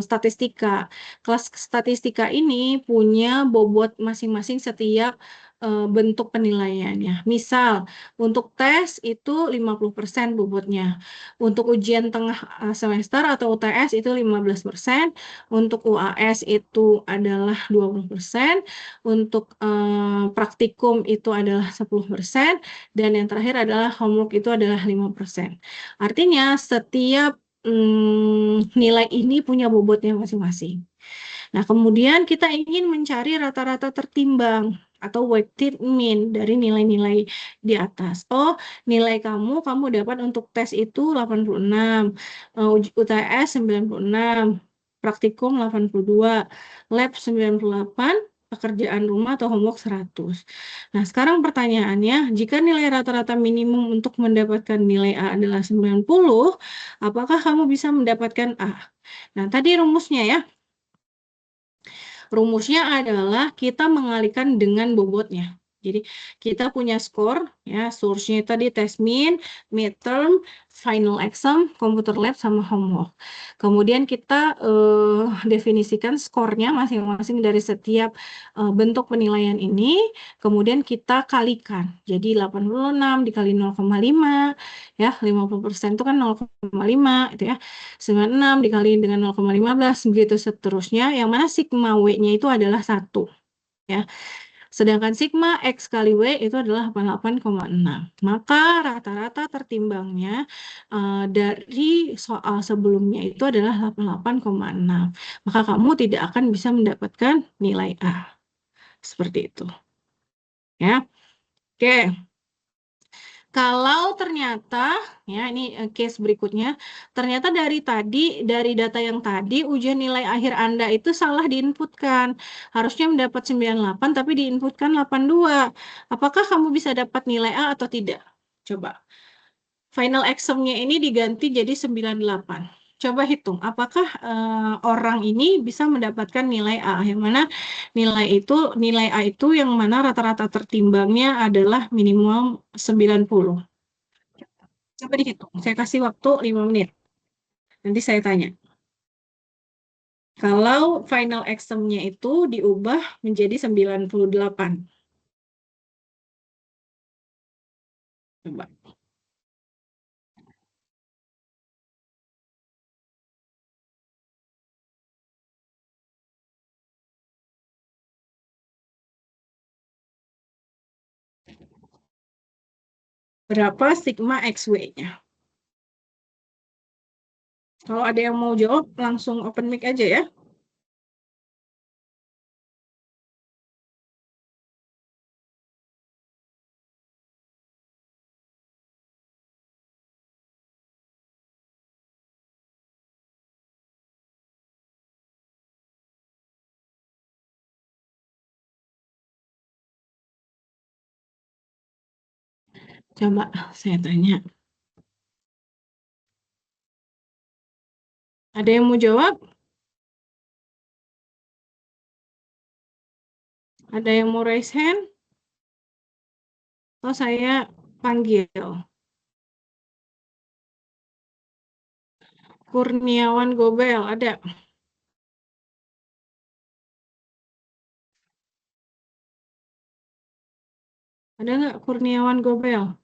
statistika. Kelas statistika ini punya bobot masing-masing setiap bentuk penilaiannya. Misal, untuk tes itu 50% bobotnya. Untuk ujian tengah semester atau UTS itu 15%. Untuk UAS itu adalah 20%. Untuk praktikum itu adalah 10%. Dan yang terakhir adalah homework itu adalah 5%. Artinya setiap nilai ini punya bobotnya masing-masing. Nah, kemudian kita ingin mencari rata-rata tertimbang atau weighted mean dari nilai-nilai di atas. Oh, nilai kamu dapat untuk tes itu 86, UTS 96, praktikum 82, lab 98, pekerjaan rumah atau homework 100. Nah, sekarang pertanyaannya, jika nilai rata-rata minimum untuk mendapatkan nilai A adalah 90, apakah kamu bisa mendapatkan A? Nah, tadi rumusnya ya. Rumusnya adalah kita mengalihkan dengan bobotnya. Jadi kita punya skor, ya, source-nya tadi tes min, midterm, final exam, computer lab, sama homework. Kemudian kita definisikan skornya masing-masing dari setiap bentuk penilaian ini, kemudian kita kalikan. Jadi 86 dikali 0,5, ya, 50% itu kan 0,5, itu ya. 96 dikali dengan 0,15, begitu seterusnya, yang mana sigma W-nya itu adalah 1. Ya. Sedangkan sigma X kali W itu adalah 88,6. Maka rata-rata tertimbangnya dari soal sebelumnya itu adalah 88,6. Maka kamu tidak akan bisa mendapatkan nilai A. Seperti itu. Ya. Oke. Kalau ternyata, ya ini case berikutnya, ternyata dari data yang tadi, ujian nilai akhir Anda itu salah diinputkan. Harusnya mendapat 98, tapi diinputkan 82. Apakah kamu bisa dapat nilai A atau tidak? Coba. Final exam-nya ini diganti jadi 98. Coba hitung, apakah orang ini bisa mendapatkan nilai A, yang mana nilai A itu yang mana rata-rata tertimbangnya adalah minimum 90. Coba dihitung, saya kasih waktu 5 menit. Nanti saya tanya. Kalau final exam-nya itu diubah menjadi 98. Coba. Berapa sigma XW-nya? Kalau ada yang mau jawab, langsung open mic aja ya. Coba saya tanya. Ada yang mau jawab? Ada yang mau raise hand? Atau saya panggil? Kurniawan Gobel, ada? Ada nggak Kurniawan Gobel?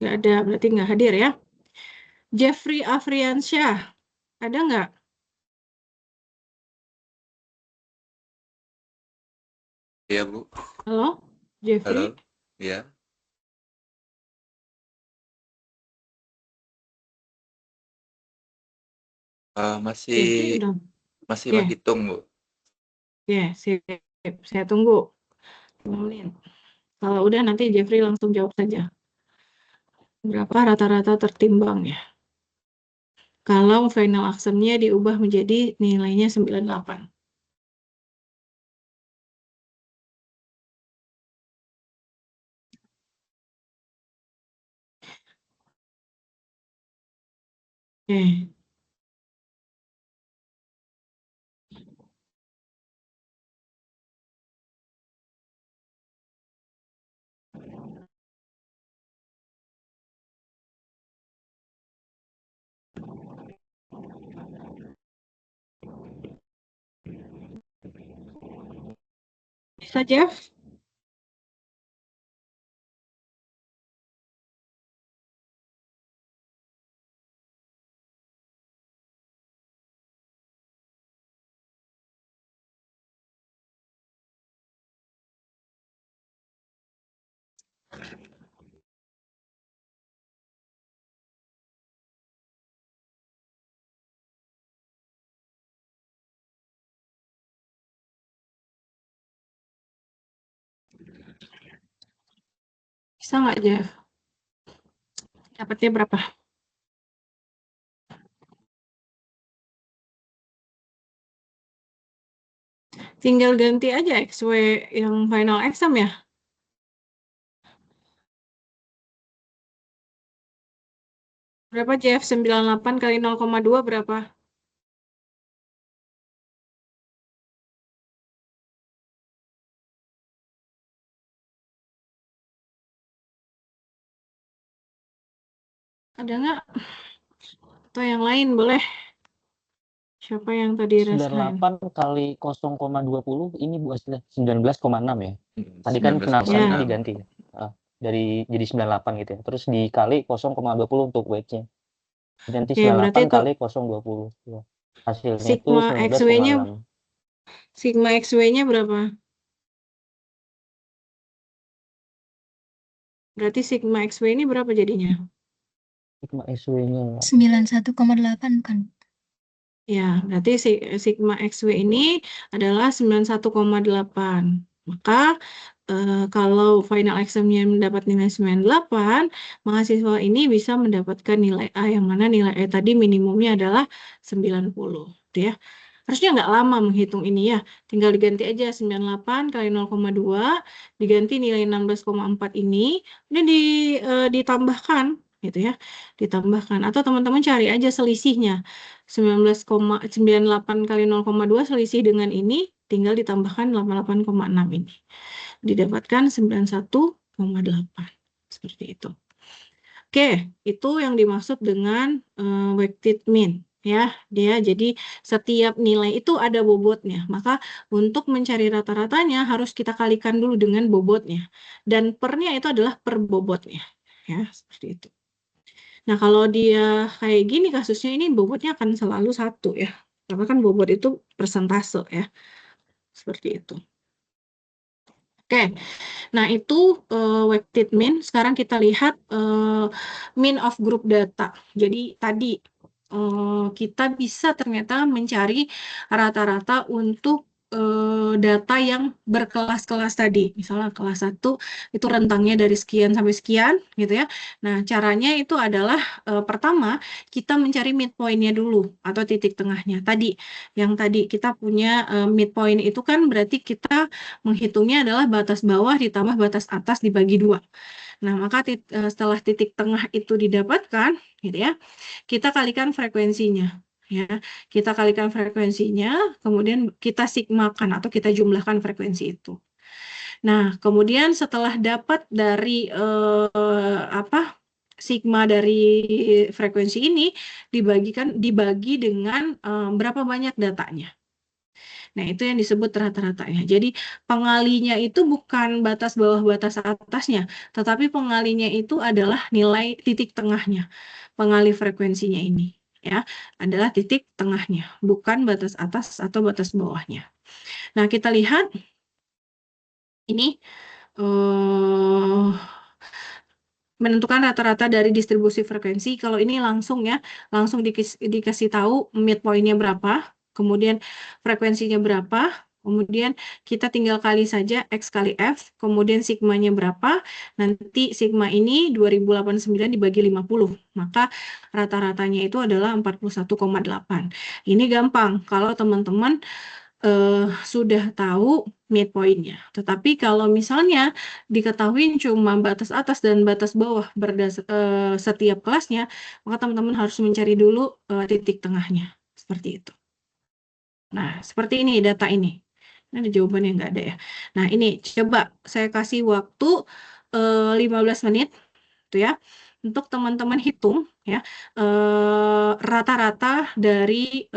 Nggak ada, berarti nggak hadir ya. Jeffrey Afriansyah, ada nggak? Iya, Bu. Halo, Jeffrey? Halo. Iya. Masih Jeffrey udah. masih Oke, menghitung, Bu. oke, sip. Saya tunggu 5 menit. Kalau udah nanti Jeffrey langsung jawab saja. Berapa rata-rata tertimbang ya? Kalau final action-nya diubah menjadi nilainya 98. Oke. Bisa, Jeff? Bisa nggak, Jeff? Dapatnya berapa? Tinggal ganti aja XW yang final exam ya. Berapa, Jeff? 98 kali 0,2 berapa? Ada nggak? Atau yang lain boleh? Siapa yang tadi rasain? 98 kali 0,20 ini Bu hasilnya 19,6 ya. Tadi kan 19,6. penasarannya diganti ya. Dari jadi 98 gitu ya. Terus dikali 0,20 untuk weight-nya. Nanti Oke, berarti 98 itu kali 0,20. Ya. Hasilnya itu sigma XW-nya 19,6. sigma XW-nya berapa? Berarti sigma XW ini berapa jadinya? Sigma SW-nya 91,8 kan? Ya, berarti sigma XW ini adalah 91,8. Maka kalau final exam-nya mendapat nilai 98, mahasiswa ini bisa mendapatkan nilai A, yang mana nilai A tadi minimumnya adalah 90. Gitu ya. Harusnya nggak lama menghitung ini ya. Tinggal diganti aja 98 kali 0,2, diganti nilai 16,4 ini, udah ditambahkan gitu ya. Ditambahkan. Atau teman-teman cari aja selisihnya. 19,98 kali 0,2 selisih dengan ini, tinggal ditambahkan 88,6 ini. Didapatkan 91,8. Seperti itu. Oke, itu yang dimaksud dengan weighted mean. Ya, dia jadi setiap nilai itu ada bobotnya. Maka untuk mencari rata-ratanya harus kita kalikan dulu dengan bobotnya. Dan pernya itu adalah per bobotnya. Ya, seperti itu. Nah, kalau dia kayak gini kasusnya ini bobotnya akan selalu 1 ya. Karena kan bobot itu persentase ya. Seperti itu. Oke, nah itu weighted mean. Sekarang kita lihat mean of group data. Jadi tadi kita bisa ternyata mencari rata-rata untuk data yang berkelas-kelas tadi. Misalnya kelas 1 itu rentangnya dari sekian sampai sekian gitu ya. Nah, caranya itu adalah pertama kita mencari midpoint-nya dulu atau titik tengahnya. Tadi yang tadi kita punya midpoint itu kan berarti kita menghitungnya adalah batas bawah ditambah batas atas dibagi 2. Nah, maka setelah titik tengah itu didapatkan, gitu ya, kita kalikan frekuensinya. Ya, kita kalikan frekuensinya, kemudian kita sigmakan atau kita jumlahkan frekuensi itu. Nah, kemudian setelah dapat dari sigma dari frekuensi ini dibagi dengan berapa banyak datanya. Nah, itu yang disebut rata-ratanya. Jadi, pengalinya itu bukan batas bawah batas atasnya, tetapi pengalinya itu adalah nilai titik tengahnya. Pengali frekuensinya ini ya adalah titik tengahnya, bukan batas atas atau batas bawahnya. Nah, kita lihat ini menentukan rata-rata dari distribusi frekuensi. Kalau ini langsung ya, langsung dikasih tahu midpoint-nya berapa, kemudian frekuensinya berapa, kemudian kita tinggal kali saja X kali F, kemudian sigmanya berapa, nanti sigma ini 2089 dibagi 50, maka rata-ratanya itu adalah 41,8. Ini gampang kalau teman-teman sudah tahu midpoint-nya. Tetapi kalau misalnya diketahui cuma batas atas dan batas bawah setiap kelasnya, maka teman-teman harus mencari dulu titik tengahnya. Seperti itu. Nah, seperti ini data ini. Ini ada jawabannya nggak ada ya. Nah, ini coba saya kasih waktu 15 menit gitu ya untuk teman-teman hitung ya rata-rata dari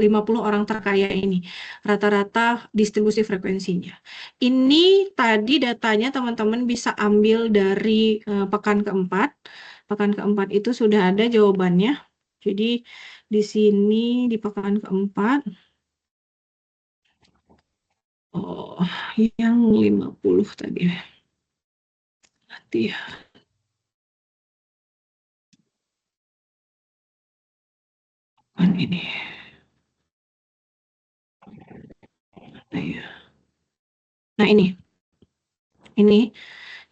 50 orang terkaya ini, rata-rata distribusi frekuensinya. Ini tadi datanya teman-teman bisa ambil dari pekan keempat. Pekan keempat itu sudah ada jawabannya. Jadi di sini di pekan keempat, oh yang 50 tadi ya. Nanti ya. Kan ini. Nah, ya. Nah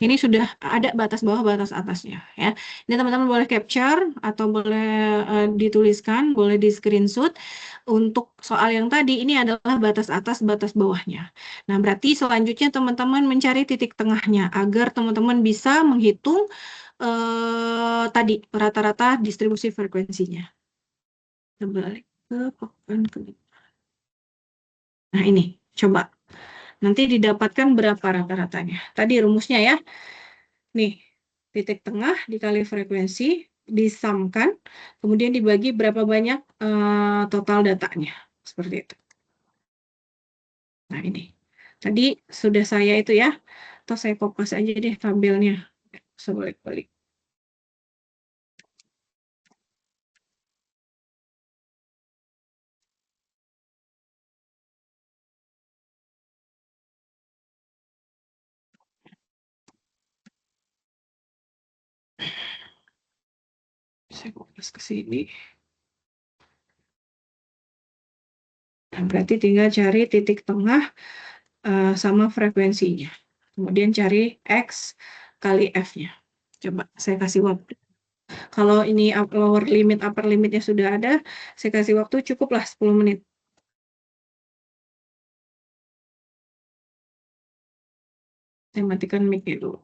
ini sudah ada batas bawah, batas atasnya ya. Ini teman-teman boleh capture atau boleh dituliskan, boleh di screenshot. Untuk soal yang tadi ini adalah batas atas, batas bawahnya. Nah, berarti selanjutnya teman-teman mencari titik tengahnya agar teman-teman bisa menghitung tadi rata-rata distribusi frekuensinya. Kita balik ke pekan kedua. Nah, ini coba. Nanti didapatkan berapa rata-ratanya. Tadi rumusnya ya. Nih, titik tengah dikali frekuensi, disamkan, kemudian dibagi berapa banyak total datanya. Seperti itu. Nah, ini. Tadi sudah saya itu ya. Atau saya kopas aja deh tabelnya. Sebalik-balik. Saya kopas ke sini. Nah, berarti tinggal cari titik tengah sama frekuensinya. Kemudian cari X kali F-nya. Coba saya kasih waktu. Kalau ini lower limit, upper limitnya sudah ada, saya kasih waktu cukuplah 10 menit. Saya matikan mic-nya dulu.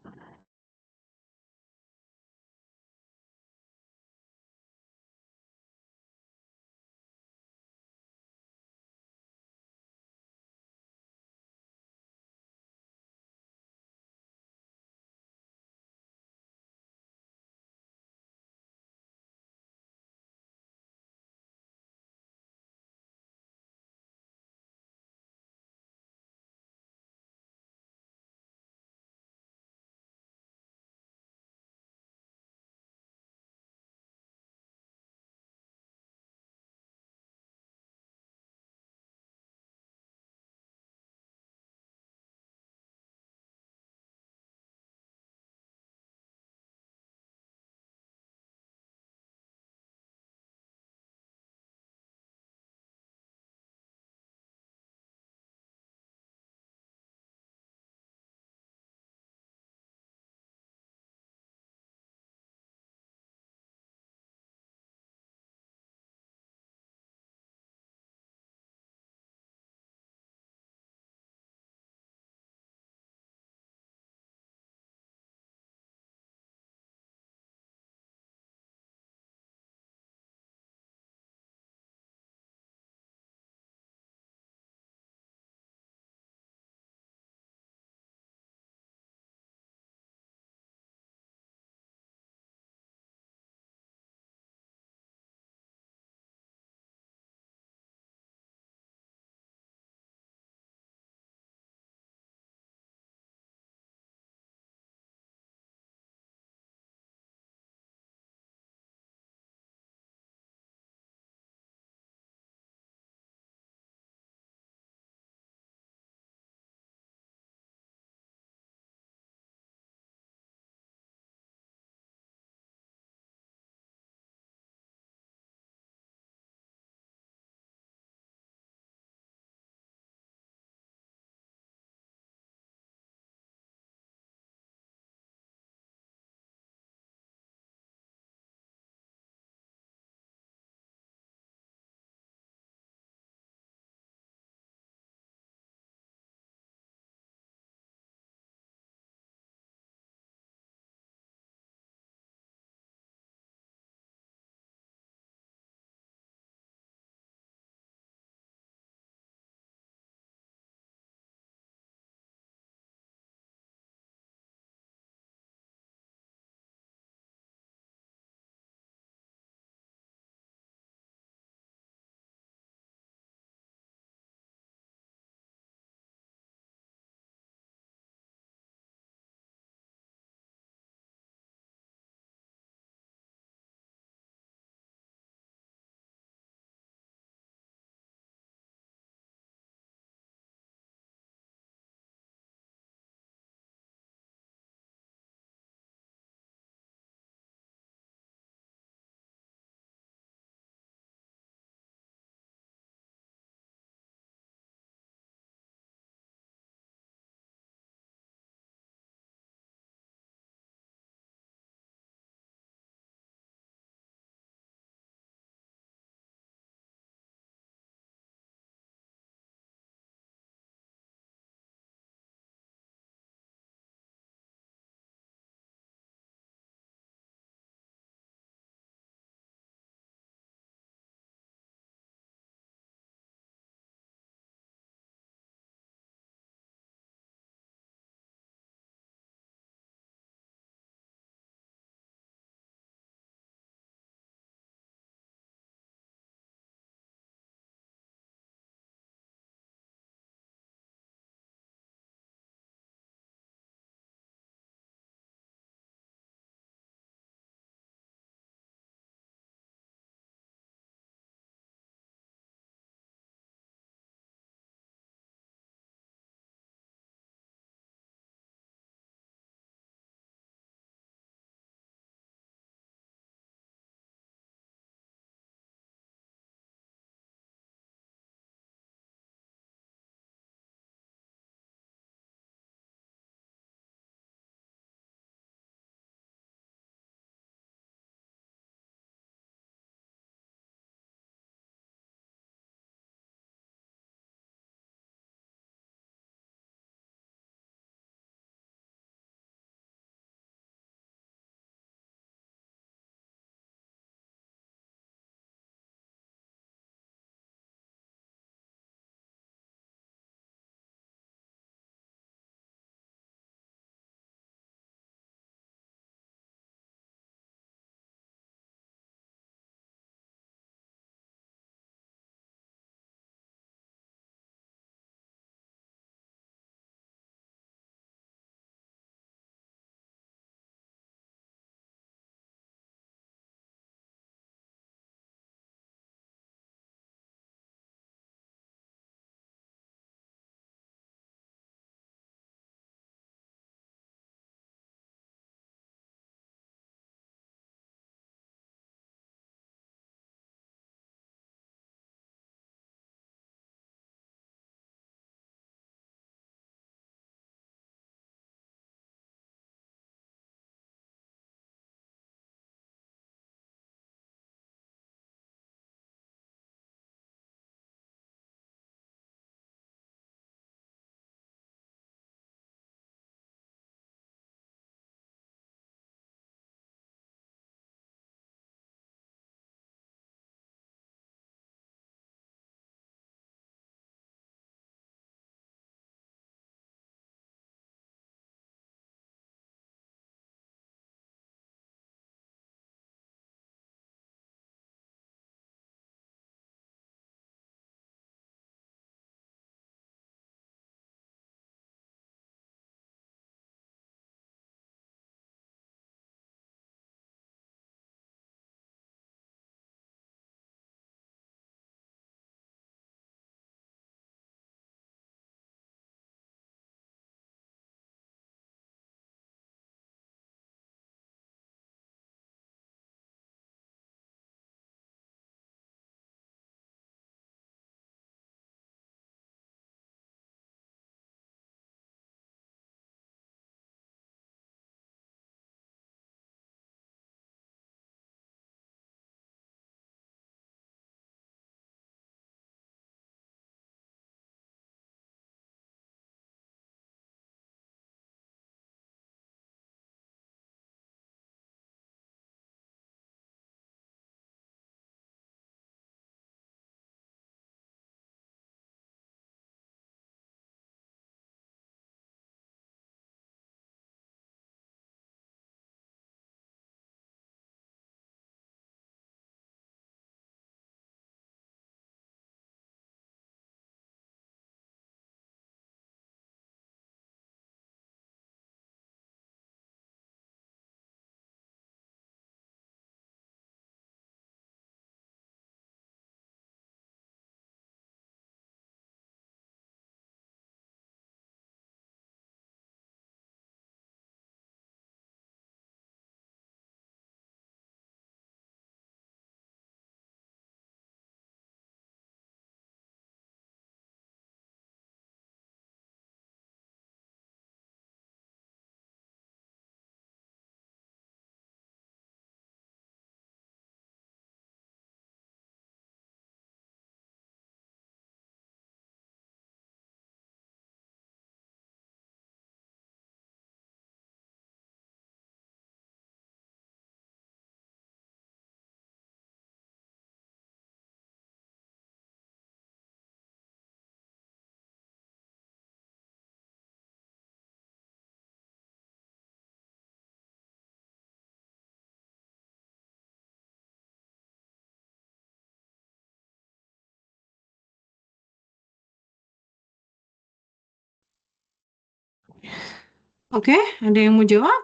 Oke, ada yang mau jawab?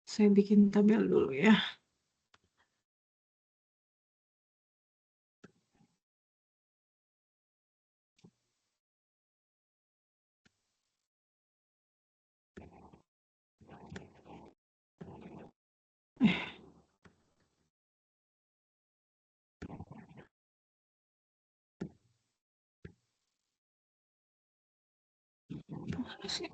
Saya bikin tabel dulu ya. Mana sih?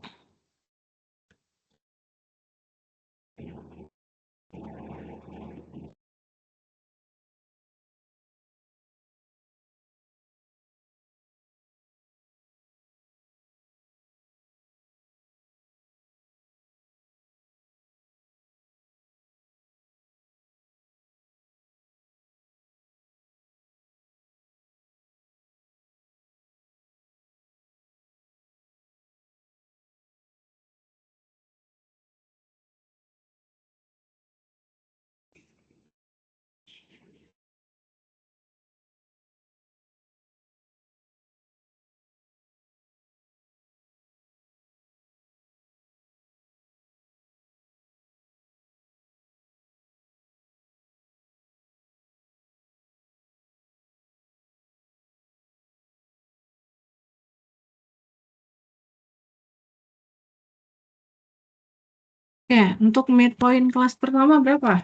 Oke, untuk midpoint kelas pertama berapa?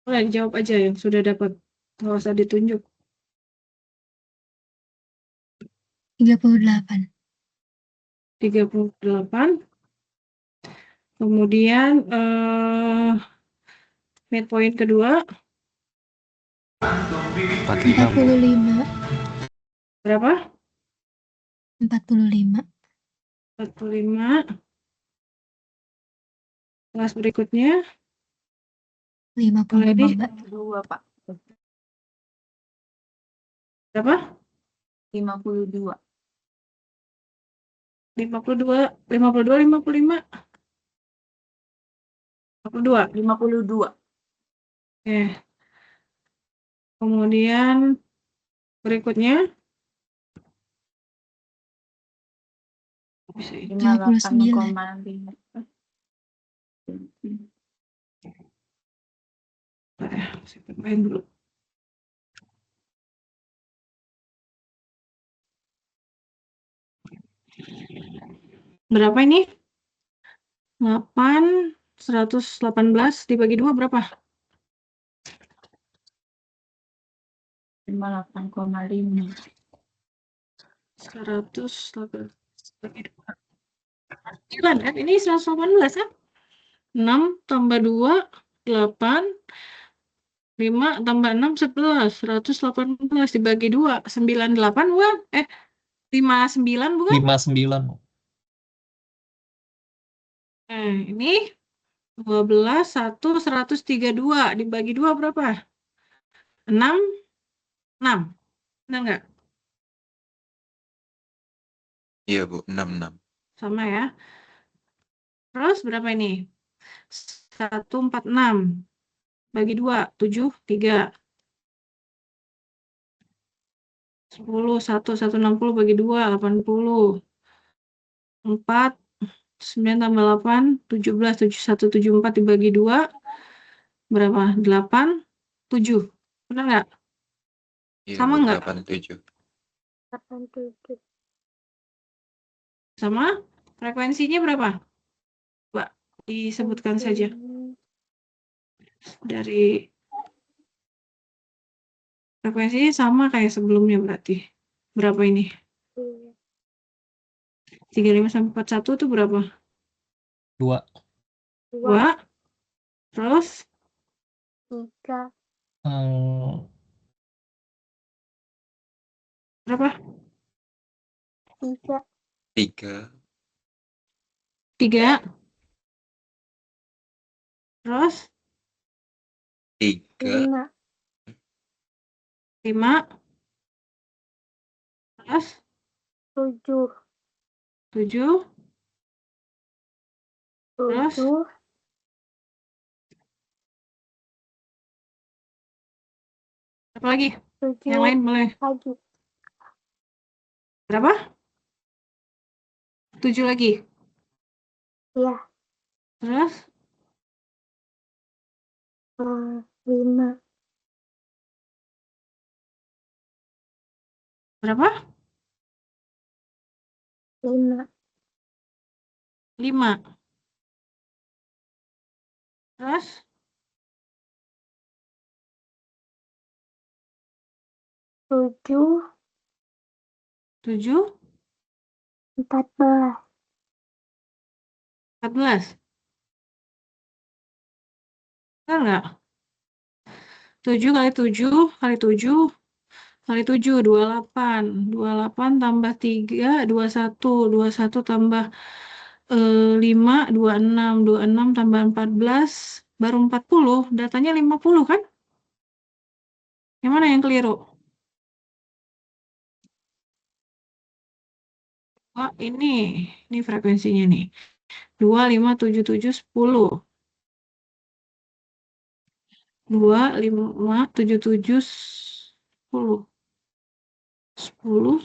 Boleh dijawab aja yang sudah dapat. Nggak usah ditunjuk. 38. 38. Kemudian midpoint kedua 45. berapa? 45. 45. Kelas berikutnya 50, Lady? Mbak. 2, Pak. Berapa? 52. 52, 52, 55. 52. 52. Oke. Kemudian berikutnya bisa ini. 58,5. Saya tambahin dulu. Berapa ini? 8, 118 dibagi 2 berapa? 58,5. 118 bagi 2. 9 kan? Ini 118 kan? 6 tambah 2, 8. 5 tambah 6, 11. 118 dibagi 2. 98 bukan? 59 bukan? 59. Ini 12, 1, 132 dibagi 2 berapa? 6, 6. Benar nggak? Iya, Bu. 66. Sama ya. Terus berapa ini? 146 bagi 2, 7, 3. 10, 1, 160 bagi 2, 80. 4, 9 tambah 8, 17, 71, 74 dibagi 2. Berapa? 8, 7. Benar nggak? Iya, Sama Bu. nggak? 87. 87. Sama? Frekuensinya berapa? Mbak, disebutkan saja. Dari frekuensinya sama kayak sebelumnya berarti. Berapa ini? 35 sampai 41 itu berapa? 2. 2. Terus? 3. Berapa? 3. 3. 3. Terus? 3. 5. Terus? 7. 7. Terus? 7. Apa lagi? Yang lain boleh. Lagi. Berapa? 7 lagi. Ya. Terus 5. berapa? 5. 5. Terus 7. 7, 14. 14. Benar nggak? 7 kali 7 kali 7 kali 7, 28. 28 tambah 3, 21. 21 tambah 5, 26. 26 tambah 14, baru 40. Datanya 50 kan? Yang mana yang keliru? Oh, ini frekuensinya nih. 2, 5, 7, 7, 10. 2, 5, 7, 7, 10. 10.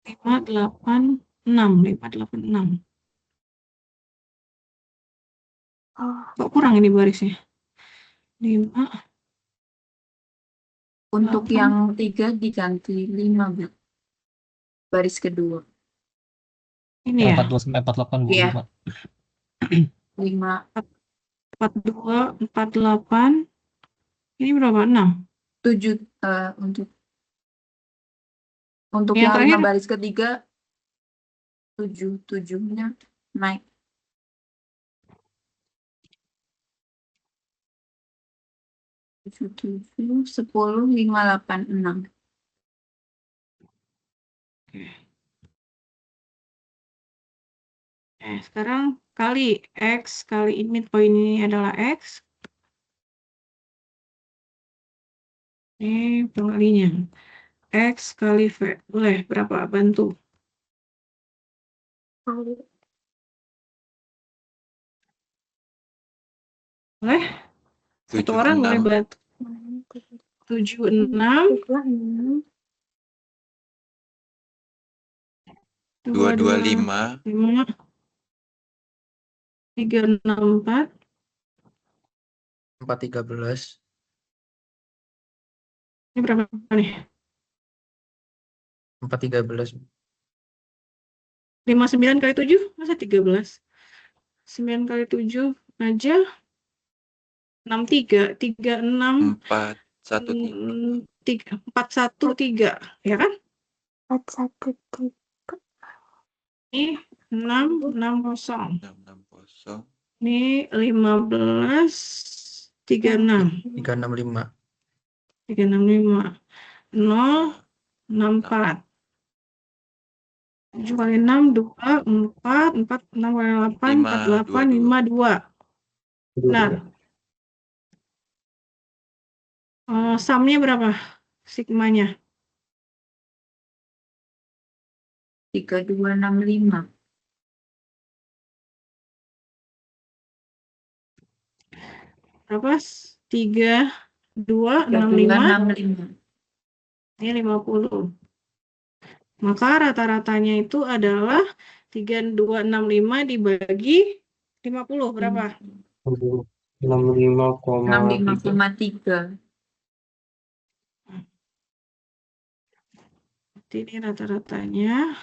5, 8, 6. 5, 8, 6. Oh, Kok kurang ini barisnya? 5. Untuk 8. yang 3 diganti 5, Bu. Baris kedua. Ini ya? 48 Bu. Iya. 5. 5. 42, 48. Ini berapa? 6. 7 untuk Yang yang terakhir 5 baris ketiga 7-nya naik. 7, 10, 5, 8, 6. Sekarang kali X kali midpoint ini adalah X. Ini pengalinya. X kali V. Boleh berapa? Bantu. kali. Boleh? Satu 7, orang boleh 6. bantu. 7, 6. 2, 2, 5. 5. 3, 6, 4. 4, 13. Ini berapa nih? 4, 13. 5, 9 kali 7. Masa 13? 9 kali 7 aja. 6, 3. 3, 6. 4, 1, 3. 4, 1, 3. Ya kan? 4, 1, 3. Ini 6, 6, 0. 6, 6, 0. Ini 15, 36. 365. 365. 0, 64. 7 kali 6, 2, 4. 4, 6 kali 8, 48, 52. Benar. Sumnya berapa? Sigmanya? 3265. Berapa? 3, 2, 65. 3265. Ini 50. Maka rata-ratanya itu adalah 3265 dibagi 50. Berapa? 65,3. Ini rata-ratanya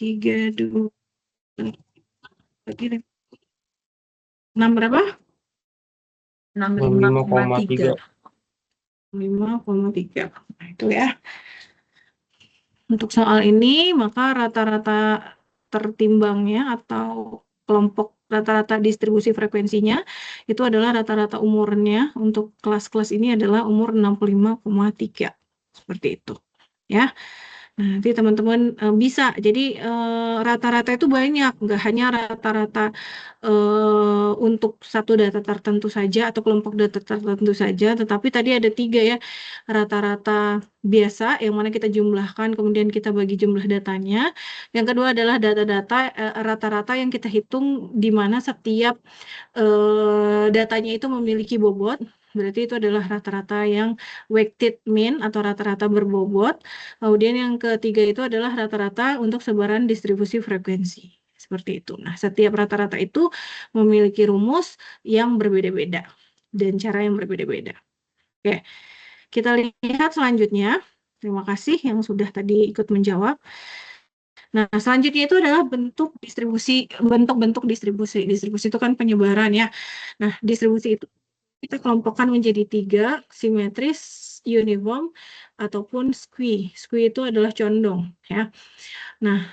32 bagi 6 berapa? 65,3. 5,3. Nah, itu ya. Untuk soal ini, maka rata-rata tertimbangnya atau kelompok rata-rata distribusi frekuensinya itu adalah rata-rata umurnya untuk kelas-kelas ini adalah umur 65,3. Seperti itu. Ya. Nanti teman-teman bisa. Jadi rata-rata itu banyak, nggak hanya rata-rata untuk satu data tertentu saja atau kelompok data tertentu saja, tetapi tadi ada 3 ya, rata-rata biasa yang mana kita jumlahkan, kemudian kita bagi jumlah datanya. Yang kedua adalah data-data rata-rata yang kita hitung di mana setiap datanya itu memiliki bobot. Berarti itu adalah rata-rata yang weighted mean atau rata-rata berbobot. Kemudian yang ketiga itu adalah rata-rata untuk sebaran distribusi frekuensi. Seperti itu. Nah, setiap rata-rata itu memiliki rumus yang berbeda-beda dan cara yang berbeda-beda. Oke, kita lihat selanjutnya. Terima kasih yang sudah tadi ikut menjawab. Nah, selanjutnya itu adalah bentuk distribusi, bentuk-bentuk distribusi. Distribusi itu kan penyebaran ya. Nah, distribusi itu kita kelompokkan menjadi 3, simetris, uniform, ataupun squee. Squee itu adalah condong ya. Nah,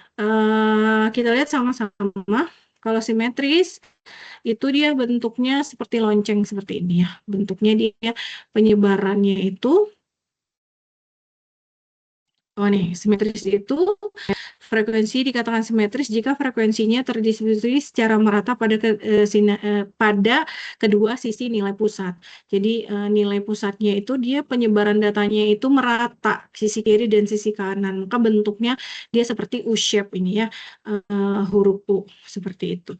kita lihat sama-sama. Kalau simetris itu dia bentuknya seperti lonceng seperti ini ya. Bentuknya dia penyebarannya itu simetris itu frekuensi dikatakan simetris jika frekuensinya terdistribusi secara merata pada kedua sisi nilai pusat. Jadi nilai pusatnya itu dia penyebaran datanya itu merata sisi kiri dan sisi kanan. Maka bentuknya dia seperti U-shape ini ya, huruf U seperti itu.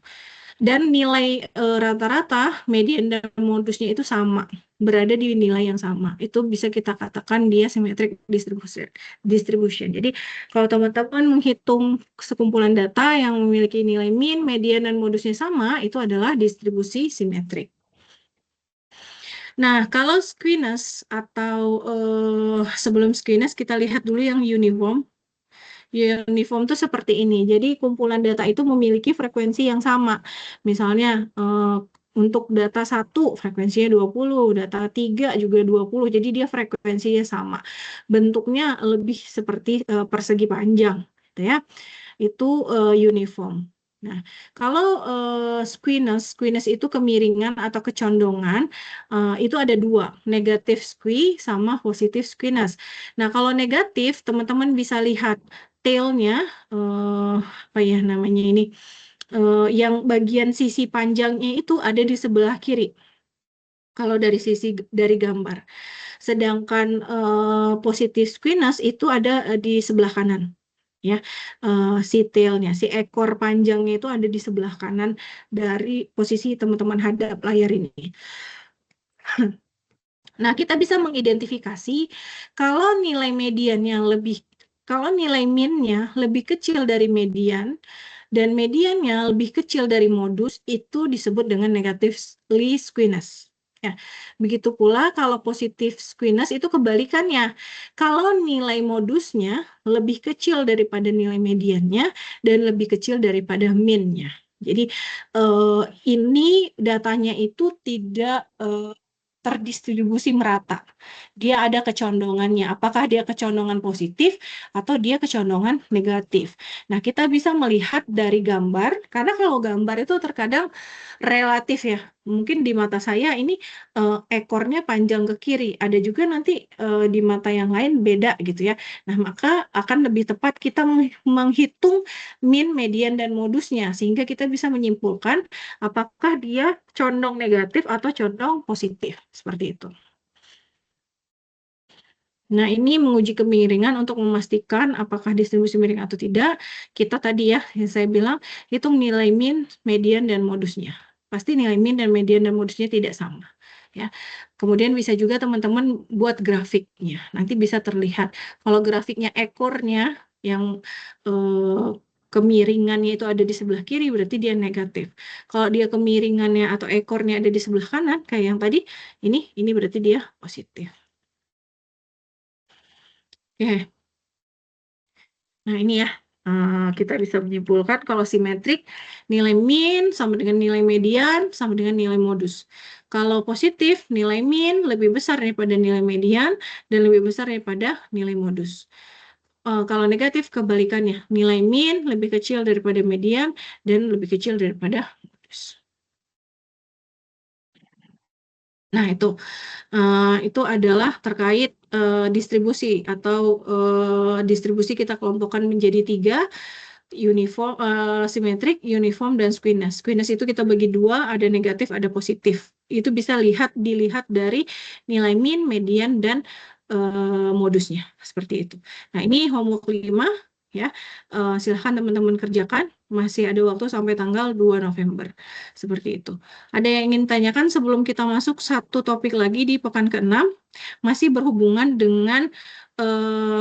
Dan nilai rata-rata median dan modusnya itu sama, berada di nilai yang sama. Itu bisa kita katakan dia symmetric distribution. Jadi kalau teman-teman menghitung sekumpulan data yang memiliki nilai mean, median, dan modusnya sama, itu adalah distribusi simetrik. Nah, kalau squeeness atau sebelum squeeness kita lihat dulu yang uniform. Uniform itu seperti ini. Jadi kumpulan data itu memiliki frekuensi yang sama. Misalnya untuk data 1 frekuensinya 20, data 3 juga 20. Jadi dia frekuensinya sama. Bentuknya lebih seperti persegi panjang, gitu ya. Itu uniform. Nah, kalau squeeness itu kemiringan atau kecondongan, itu ada 2, negatif squee sama positif squeeness. Nah, kalau negatif, teman-teman bisa lihat tailnya, apa ya namanya ini, yang bagian sisi panjangnya itu ada di sebelah kiri. Kalau dari gambar. Sedangkan positif squeeness itu ada di sebelah kanan. Ya, si tailnya, si ekor panjangnya itu ada di sebelah kanan dari posisi teman-teman hadap layar ini. Nah, kita bisa mengidentifikasi kalau nilai mediannya kalau nilai mean-nya lebih kecil dari median dan mediannya lebih kecil dari modus, itu disebut dengan negatively squeeness. Ya, begitu pula kalau positif squeeness itu kebalikannya. Kalau nilai modusnya lebih kecil daripada nilai mediannya dan lebih kecil daripada mean-nya. Jadi ini datanya itu tidak terdistribusi merata. Dia ada kecondongannya. Apakah dia kecondongan positif atau dia kecondongan negatif. Nah, kita bisa melihat dari gambar, karena kalau gambar itu terkadang relatif ya. Mungkin di mata saya ini ekornya panjang ke kiri. Ada juga nanti di mata yang lain beda gitu ya. Nah, maka akan lebih tepat kita menghitung mean, median, dan modusnya. Sehingga kita bisa menyimpulkan apakah dia condong negatif atau condong positif. Seperti itu. Nah, ini menguji kemiringan untuk memastikan apakah distribusi miring atau tidak. Kita tadi ya, yang saya bilang, hitung nilai mean, median, dan modusnya. Pasti nilai mean dan median dan modusnya tidak sama. Ya. Kemudian bisa juga teman-teman buat grafiknya. Nanti bisa terlihat. Kalau grafiknya ekornya yang kemiringannya itu ada di sebelah kiri, berarti dia negatif. Kalau dia kemiringannya atau ekornya ada di sebelah kanan, kayak yang tadi, ini berarti dia positif. Oke. Nah, ini ya, kita bisa menyimpulkan kalau simetrik, nilai mean sama dengan nilai median sama dengan nilai modus. Kalau positif, nilai mean lebih besar daripada nilai median dan lebih besar daripada nilai modus. Kalau negatif, kebalikannya. Nilai mean lebih kecil daripada median dan lebih kecil daripada modus. Nah, itu adalah terkait distribusi atau distribusi kita kelompokkan menjadi 3, uniform, simetrik, uniform, dan squeness. Squeness itu kita bagi 2, ada negatif, ada positif. Itu bisa dilihat dari nilai min, median, dan modusnya, seperti itu. Nah, ini homework 5, ya. Silahkan teman-teman kerjakan, masih ada waktu sampai tanggal 2 November. Seperti itu. Ada yang ingin tanyakan sebelum kita masuk satu topik lagi di pekan ke-6, masih berhubungan dengan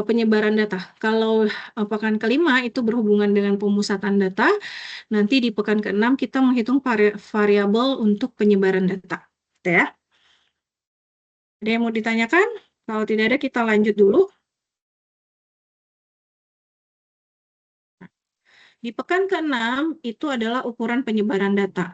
penyebaran data. Kalau pekan ke-5 itu berhubungan dengan pemusatan data, nanti di pekan ke-6 kita menghitung variabel untuk penyebaran data. Ya. Ada yang mau ditanyakan? Kalau tidak ada, kita lanjut dulu. Di pekan ke-6 itu adalah ukuran penyebaran data.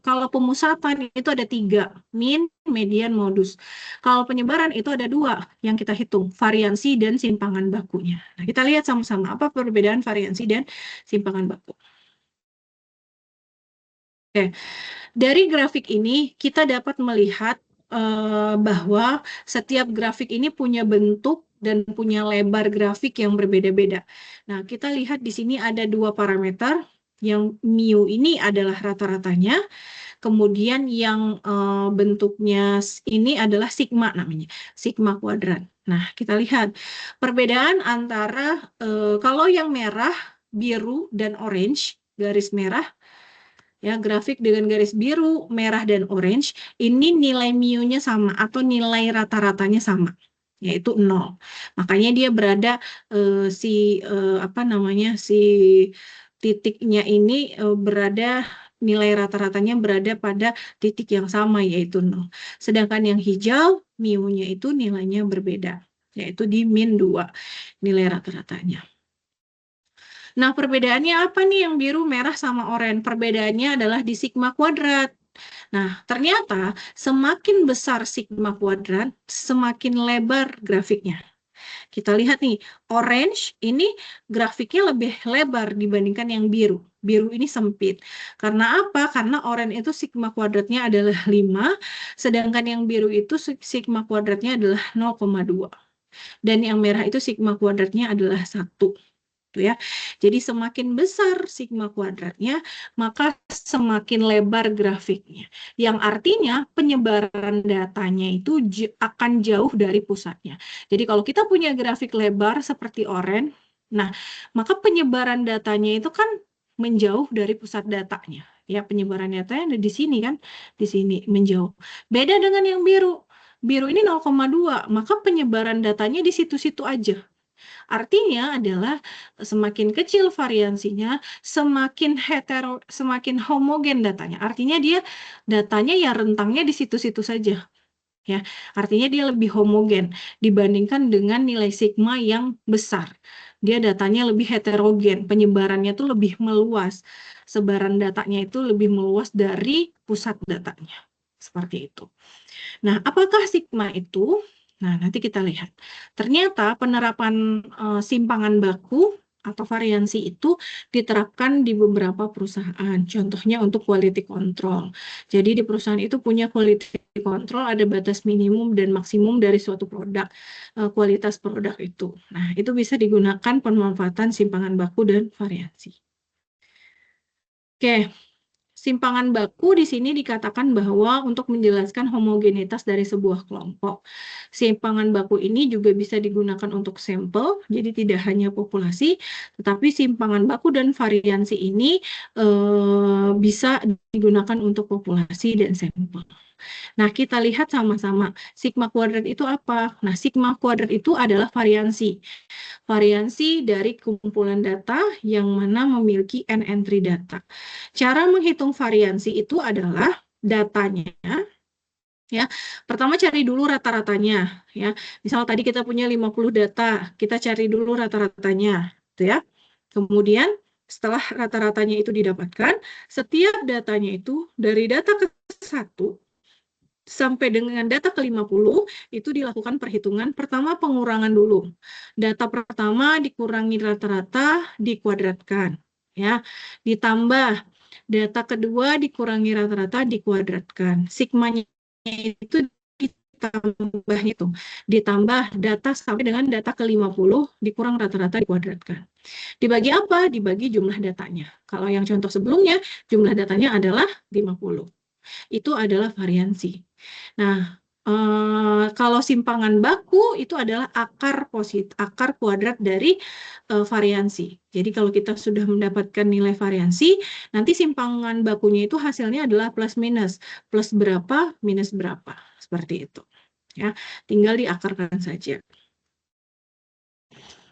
Kalau pemusatan itu ada 3, min, median, modus. Kalau penyebaran itu ada 2 yang kita hitung, variansi dan simpangan bakunya. Nah, kita lihat sama-sama apa perbedaan variansi dan simpangan baku. Oke, dari grafik ini kita dapat melihat bahwa setiap grafik ini punya bentuk dan punya lebar grafik yang berbeda-beda. Nah, kita lihat di sini ada 2 parameter, yang mu ini adalah rata-ratanya, kemudian yang bentuknya ini adalah sigma namanya, sigma kuadrat. Nah, kita lihat perbedaan antara kalau yang merah, biru, dan orange, garis merah, ya, grafik dengan garis biru, merah, dan orange, ini nilai mu-nya sama atau nilai rata-ratanya sama, yaitu 0. Makanya dia berada si titiknya ini berada, nilai rata-ratanya berada pada titik yang sama, yaitu 0. Sedangkan yang hijau, mu-nya itu nilainya berbeda, yaitu di min 2, nilai rata-ratanya. Nah, perbedaannya apa nih yang biru, merah, sama oranye? Perbedaannya adalah di sigma kuadrat. Nah, ternyata semakin besar sigma kuadrat, semakin lebar grafiknya. Kita lihat nih, orange ini grafiknya lebih lebar dibandingkan yang biru. Biru ini sempit. Karena apa? Karena oranye itu sigma kuadratnya adalah 5, sedangkan yang biru itu sigma kuadratnya adalah 0,2. Dan yang merah itu sigma kuadratnya adalah 1. Ya. Jadi semakin besar sigma kuadratnya, maka semakin lebar grafiknya. Yang artinya penyebaran datanya itu akan jauh dari pusatnya. Jadi kalau kita punya grafik lebar seperti oranye, nah, maka penyebaran datanya itu kan menjauh dari pusat datanya. Ya, penyebaran datanya ada di sini kan, di sini menjauh. Beda dengan yang biru. Biru ini 0,2, maka penyebaran datanya di situ-situ aja. Artinya adalah semakin kecil variansinya, semakin homogen datanya. Artinya dia datanya ya rentangnya di situ-situ saja. Ya, artinya dia lebih homogen dibandingkan dengan nilai sigma yang besar. Dia datanya lebih heterogen, penyebarannya itu lebih meluas. Sebaran datanya itu lebih meluas dari pusat datanya. Seperti itu. Nah, apakah sigma itu? Nah, nanti kita lihat. Ternyata penerapan simpangan baku atau variansi itu diterapkan di beberapa perusahaan. Contohnya untuk quality control. Jadi di perusahaan itu punya quality control, ada batas minimum dan maksimum dari suatu produk, kualitas produk itu. Nah, itu bisa digunakan pemanfaatan simpangan baku dan variansi. Oke. Simpangan baku di sini dikatakan bahwa untuk menjelaskan homogenitas dari sebuah kelompok. Simpangan baku ini juga bisa digunakan untuk sampel, jadi tidak hanya populasi, tetapi simpangan baku dan variansi ini bisa digunakan untuk populasi dan sampel. Nah, kita lihat sama-sama. Sigma kuadrat itu apa? Nah, sigma kuadrat itu adalah variansi. Variansi dari kumpulan data yang mana memiliki n entry data. Cara menghitung variansi itu adalah datanya, ya. Pertama cari dulu rata-ratanya, ya. Misal tadi kita punya 50 data, kita cari dulu rata-ratanya, gitu ya. Kemudian setelah rata-ratanya itu didapatkan, setiap datanya itu dari data ke-1 sampai dengan data ke-50 itu dilakukan perhitungan. Pertama pengurangan dulu. Data pertama dikurangi rata-rata dikuadratkan, ya. Ditambah data kedua dikurangi rata-rata dikuadratkan. Sigmanya itu ditambah data sampai dengan data ke-50 dikurang rata-rata dikuadratkan. Dibagi apa? Dibagi jumlah datanya. Kalau yang contoh sebelumnya, jumlah datanya adalah 50. Itu adalah variansi. Nah, kalau simpangan baku itu adalah akar kuadrat dari variansi. Jadi kalau kita sudah mendapatkan nilai variansi, nanti simpangan bakunya itu hasilnya adalah plus minus. Plus berapa, minus berapa. Seperti itu. Ya, tinggal diakarkan saja.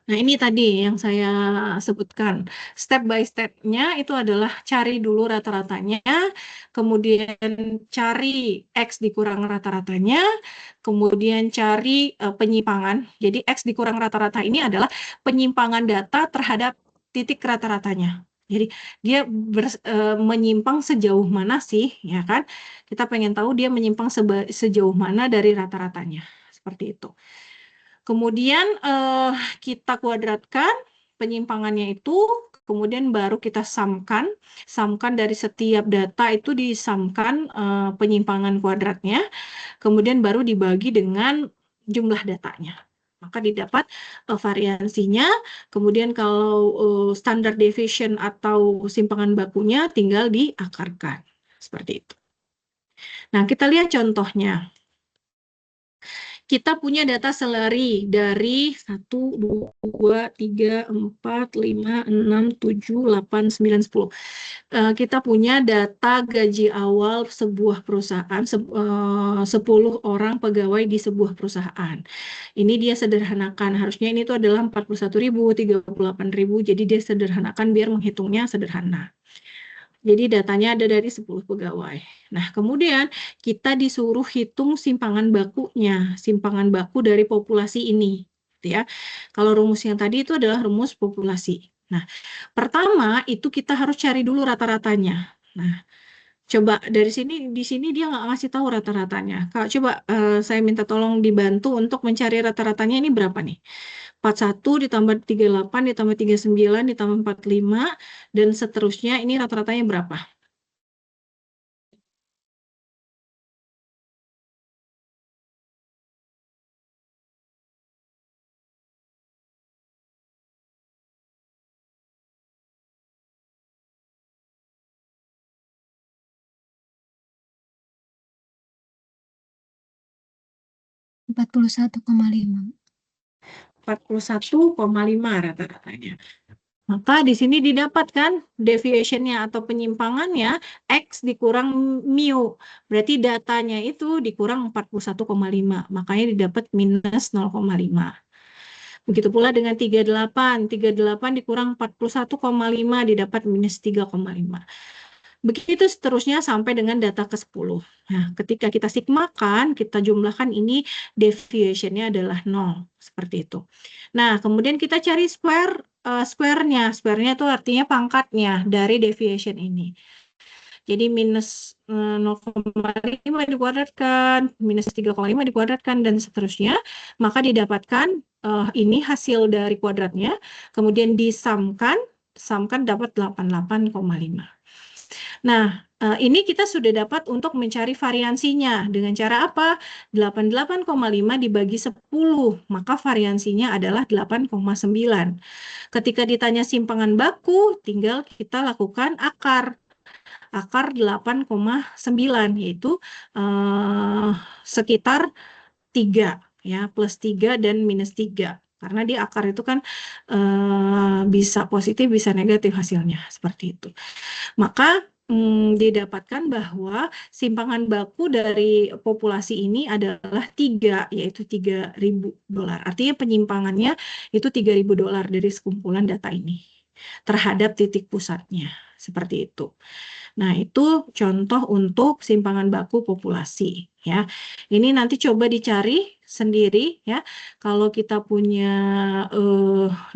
Nah, ini tadi yang saya sebutkan. Step by step-nya itu adalah cari dulu rata-ratanya, kemudian cari X dikurang rata-ratanya, kemudian cari penyimpangan. Jadi X dikurang rata-rata ini adalah penyimpangan data terhadap titik rata-ratanya. Jadi dia menyimpang sejauh mana sih, ya kan? Kita pengen tahu dia menyimpang sejauh mana dari rata-ratanya. Seperti itu. Kemudian kita kuadratkan penyimpangannya itu, kemudian baru kita samkan dari setiap data itu disamkan penyimpangan kuadratnya, kemudian baru dibagi dengan jumlah datanya. Maka didapat variansinya, kemudian kalau standard deviation atau simpangan bakunya tinggal diakarkan. Seperti itu. Nah, kita lihat contohnya. Kita punya data selari dari 1, 2, 3, 4, 5, 6, 7, 8, 9, 10. Kita punya data gaji awal sebuah perusahaan, 10 orang pegawai di sebuah perusahaan. Ini dia sederhanakan, harusnya ini tuh adalah 41.000, 38.000, jadi dia sederhanakan biar menghitungnya sederhana. Jadi datanya ada dari 10 pegawai. Nah, kemudian kita disuruh hitung simpangan bakunya, simpangan baku dari populasi ini, gitu ya. Kalau rumus yang tadi itu adalah rumus populasi. Nah, pertama itu kita harus cari dulu rata-ratanya. Nah, coba dari sini, di sini dia nggak ngasih tahu rata-ratanya. Kalau coba saya minta tolong dibantu untuk mencari rata-ratanya ini berapa nih? 41 ditambah 38 ditambah 39 ditambah 45 dan seterusnya, ini rata-ratanya berapa? Empat 41,5. 41,5 rata-ratanya. Maka di sini didapatkan deviation-nya atau penyimpangannya X dikurang mu. Berarti datanya itu dikurang 41,5. Makanya didapat minus 0,5. Begitu pula dengan 38. 38 dikurang 41,5 didapat minus 3,5. Begitu seterusnya sampai dengan data ke-10. Nah, ketika kita sigmakan, kita jumlahkan ini deviation-nya adalah 0. Seperti itu. Nah, kemudian kita cari square-nya. Square-nya itu artinya pangkatnya dari deviation ini. Jadi minus 0,5 dikuadratkan, minus 3,5 dikuadratkan, dan seterusnya. Maka didapatkan ini hasil dari kuadratnya. Kemudian disamkan dapat 88,5. Nah, ini kita sudah dapat untuk mencari variansinya. Dengan cara apa? 88,5 dibagi 10, maka variansinya adalah 8,9. Ketika ditanya simpangan baku, tinggal kita lakukan akar 8,9, yaitu sekitar 3, ya, plus 3 dan minus 3. Karena di akar itu kan bisa positif, bisa negatif hasilnya, seperti itu. Maka didapatkan bahwa simpangan baku dari populasi ini adalah 3, yaitu $3.000. Artinya penyimpangannya itu $3.000 dari sekumpulan data ini terhadap titik pusatnya, seperti itu. Nah, itu contoh untuk simpangan baku populasi, ya. Ini nanti coba dicari sendiri, ya. Kalau kita punya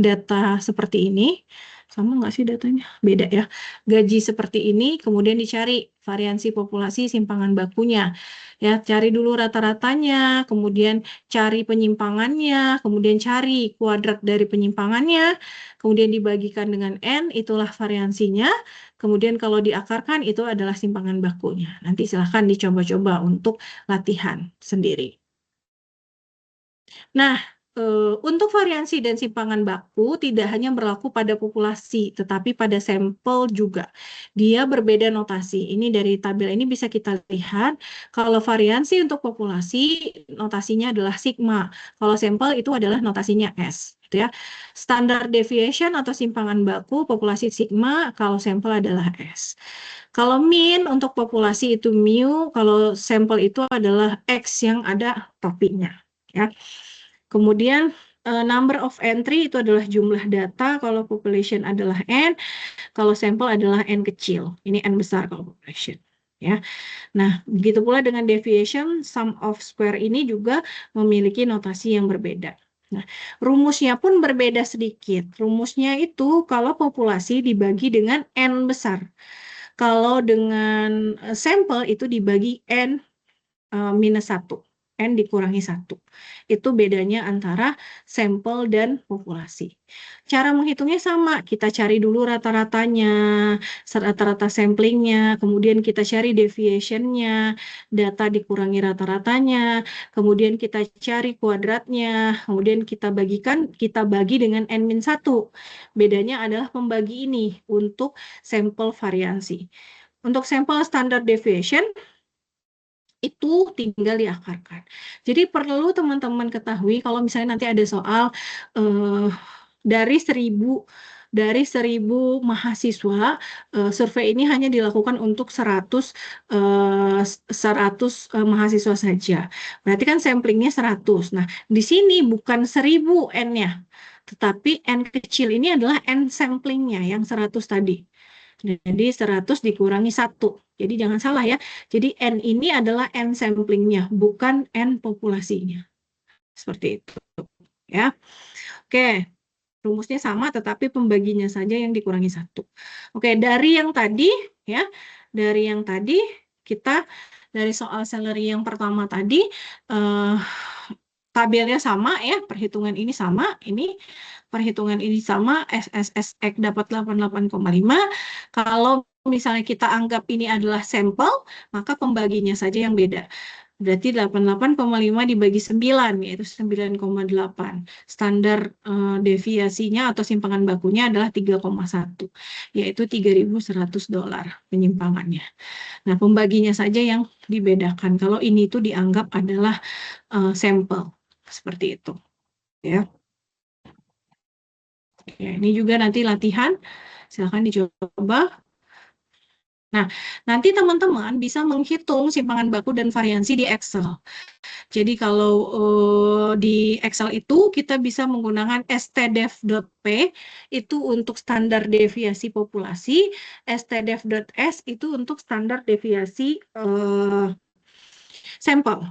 data seperti ini, Sama nggak sih datanya? Beda ya. Gaji seperti ini, kemudian dicari variansi populasi simpangan bakunya. Ya, cari dulu rata-ratanya, kemudian cari penyimpangannya, kemudian cari kuadrat dari penyimpangannya, kemudian dibagikan dengan N, itulah variansinya. Kemudian kalau diakarkan, itu adalah simpangan bakunya. Nanti silahkan dicoba-coba untuk latihan sendiri. Nah, untuk variansi dan simpangan baku tidak hanya berlaku pada populasi, tetapi pada sampel juga. Dia berbeda notasi. Ini dari tabel ini bisa kita lihat, kalau variansi untuk populasi, notasinya adalah sigma. Kalau sampel itu adalah notasinya S. Gitu ya. Standar deviation atau simpangan baku, populasi sigma, kalau sampel adalah S. Kalau mean untuk populasi itu mu, kalau sampel itu adalah X yang ada topinya. Ya. Kemudian number of entry itu adalah jumlah data, kalau population adalah N, kalau sampel adalah N kecil. Ini N besar kalau population. Ya. Nah, begitu pula dengan deviation, sum of square ini juga memiliki notasi yang berbeda. Nah, rumusnya pun berbeda sedikit. Rumusnya itu kalau populasi dibagi dengan N besar. Kalau dengan sampel itu dibagi N minus 1. N dikurangi 1. Itu bedanya antara sampel dan populasi. Cara menghitungnya sama, kita cari dulu rata-ratanya, rata-rata samplingnya, kemudian kita cari deviationnya, data dikurangi rata-ratanya, kemudian kita cari kuadratnya, kemudian kita bagi dengan N-1. Bedanya adalah pembagi ini untuk sampel variansi. Untuk sampel standard deviation, itu tinggal diakarkan. Jadi perlu teman-teman ketahui kalau misalnya nanti ada soal dari 1.000 mahasiswa, survei ini hanya dilakukan untuk 100 mahasiswa saja. Berarti kan samplingnya 100. Nah, di sini bukan 1.000 N-nya, tetapi N kecil ini adalah N samplingnya yang 100 tadi. Jadi 100 dikurangi 1. Jadi jangan salah ya. Jadi N ini adalah N samplingnya, bukan N populasinya. Seperti itu. Ya. Oke. Rumusnya sama, tetapi pembaginya saja yang dikurangi 1. Oke, dari yang tadi, ya. Dari yang tadi, kita dari soal salary yang pertama tadi, tabelnya sama ya, perhitungan ini sama, ini perhitungan ini sama, SSSX dapat 88,5. Kalau misalnya kita anggap ini adalah sampel, maka pembaginya saja yang beda. Berarti 88,5 dibagi 9, yaitu 9,8. Standar deviasinya atau simpangan bakunya adalah 3,1, yaitu $3.100 penyimpangannya. Nah, pembaginya saja yang dibedakan. Kalau ini itu dianggap adalah sampel. Seperti itu. Ya. Oke, ini juga nanti latihan, silakan dicoba. Nah, nanti teman-teman bisa menghitung simpangan baku dan variansi di Excel. Jadi kalau di Excel itu kita bisa menggunakan stdev.p itu untuk standar deviasi populasi, stdev.s itu untuk standar deviasi sampel.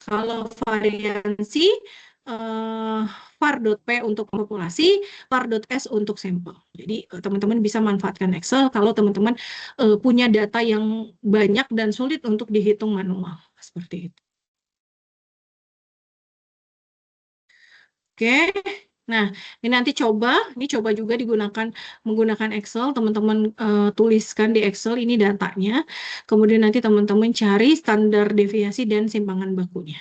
Kalau variansi var.p untuk populasi, var.s untuk sampel. Jadi teman-teman bisa manfaatkan Excel kalau teman-teman punya data yang banyak dan sulit untuk dihitung manual. Seperti itu. Oke. Nah, ini nanti ini coba juga menggunakan Excel, teman-teman tuliskan di Excel ini datanya, kemudian nanti teman-teman cari standar deviasi dan simpangan bakunya.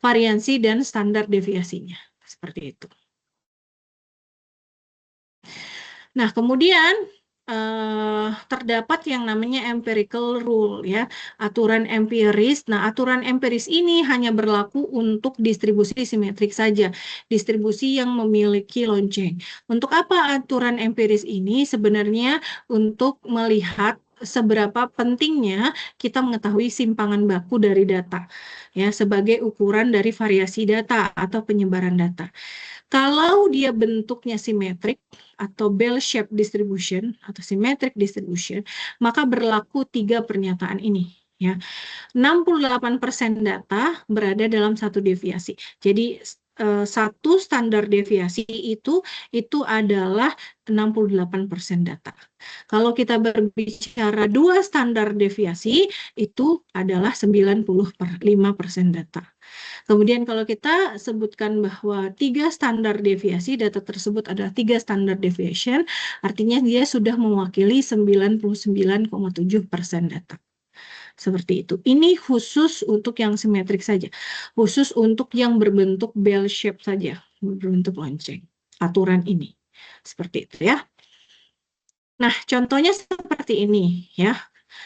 Variansi dan standar deviasinya. Seperti itu. Nah, kemudian terdapat yang namanya empirical rule ya, aturan empiris. Nah, aturan empiris ini hanya berlaku untuk distribusi simetrik saja, distribusi yang memiliki lonceng. Untuk apa aturan empiris ini? Sebenarnya untuk melihat seberapa pentingnya kita mengetahui simpangan baku dari data ya, sebagai ukuran dari variasi data atau penyebaran data. Kalau dia bentuknya simetrik atau bell shape distribution atau symmetric distribution, maka berlaku 3 pernyataan ini ya. 68% data berada dalam satu deviasi. Jadi satu standar deviasi itu adalah 68% data. Kalau kita berbicara 2 standar deviasi itu adalah 95% data. Kemudian kalau kita sebutkan bahwa 3 standar deviasi, data tersebut adalah 3 standar deviation, artinya dia sudah mewakili 99,7% data. Seperti itu. Ini khusus untuk yang simetrik saja. Khusus untuk yang berbentuk bell shape saja, berbentuk lonceng. Aturan ini. Seperti itu ya. Nah, contohnya seperti ini ya.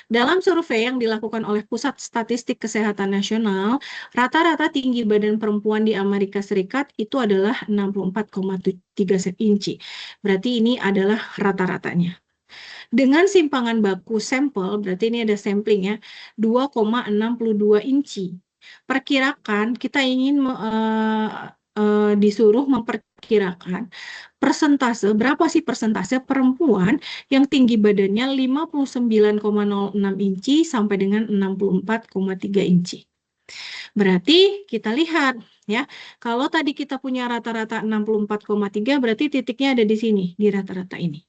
Dalam survei yang dilakukan oleh Pusat Statistik Kesehatan Nasional, rata-rata tinggi badan perempuan di Amerika Serikat itu adalah 64,3 inci. Berarti ini adalah rata-ratanya. Dengan simpangan baku sampel, berarti ini ada sampling ya, 2,62 inci. Perkirakan kita ingin disuruh memperkirakan persentase, berapa sih persentase perempuan yang tinggi badannya 59,06 inci sampai dengan 64,3 inci. Berarti kita lihat ya, kalau tadi kita punya rata-rata 64,3, berarti titiknya ada di sini, di rata-rata ini.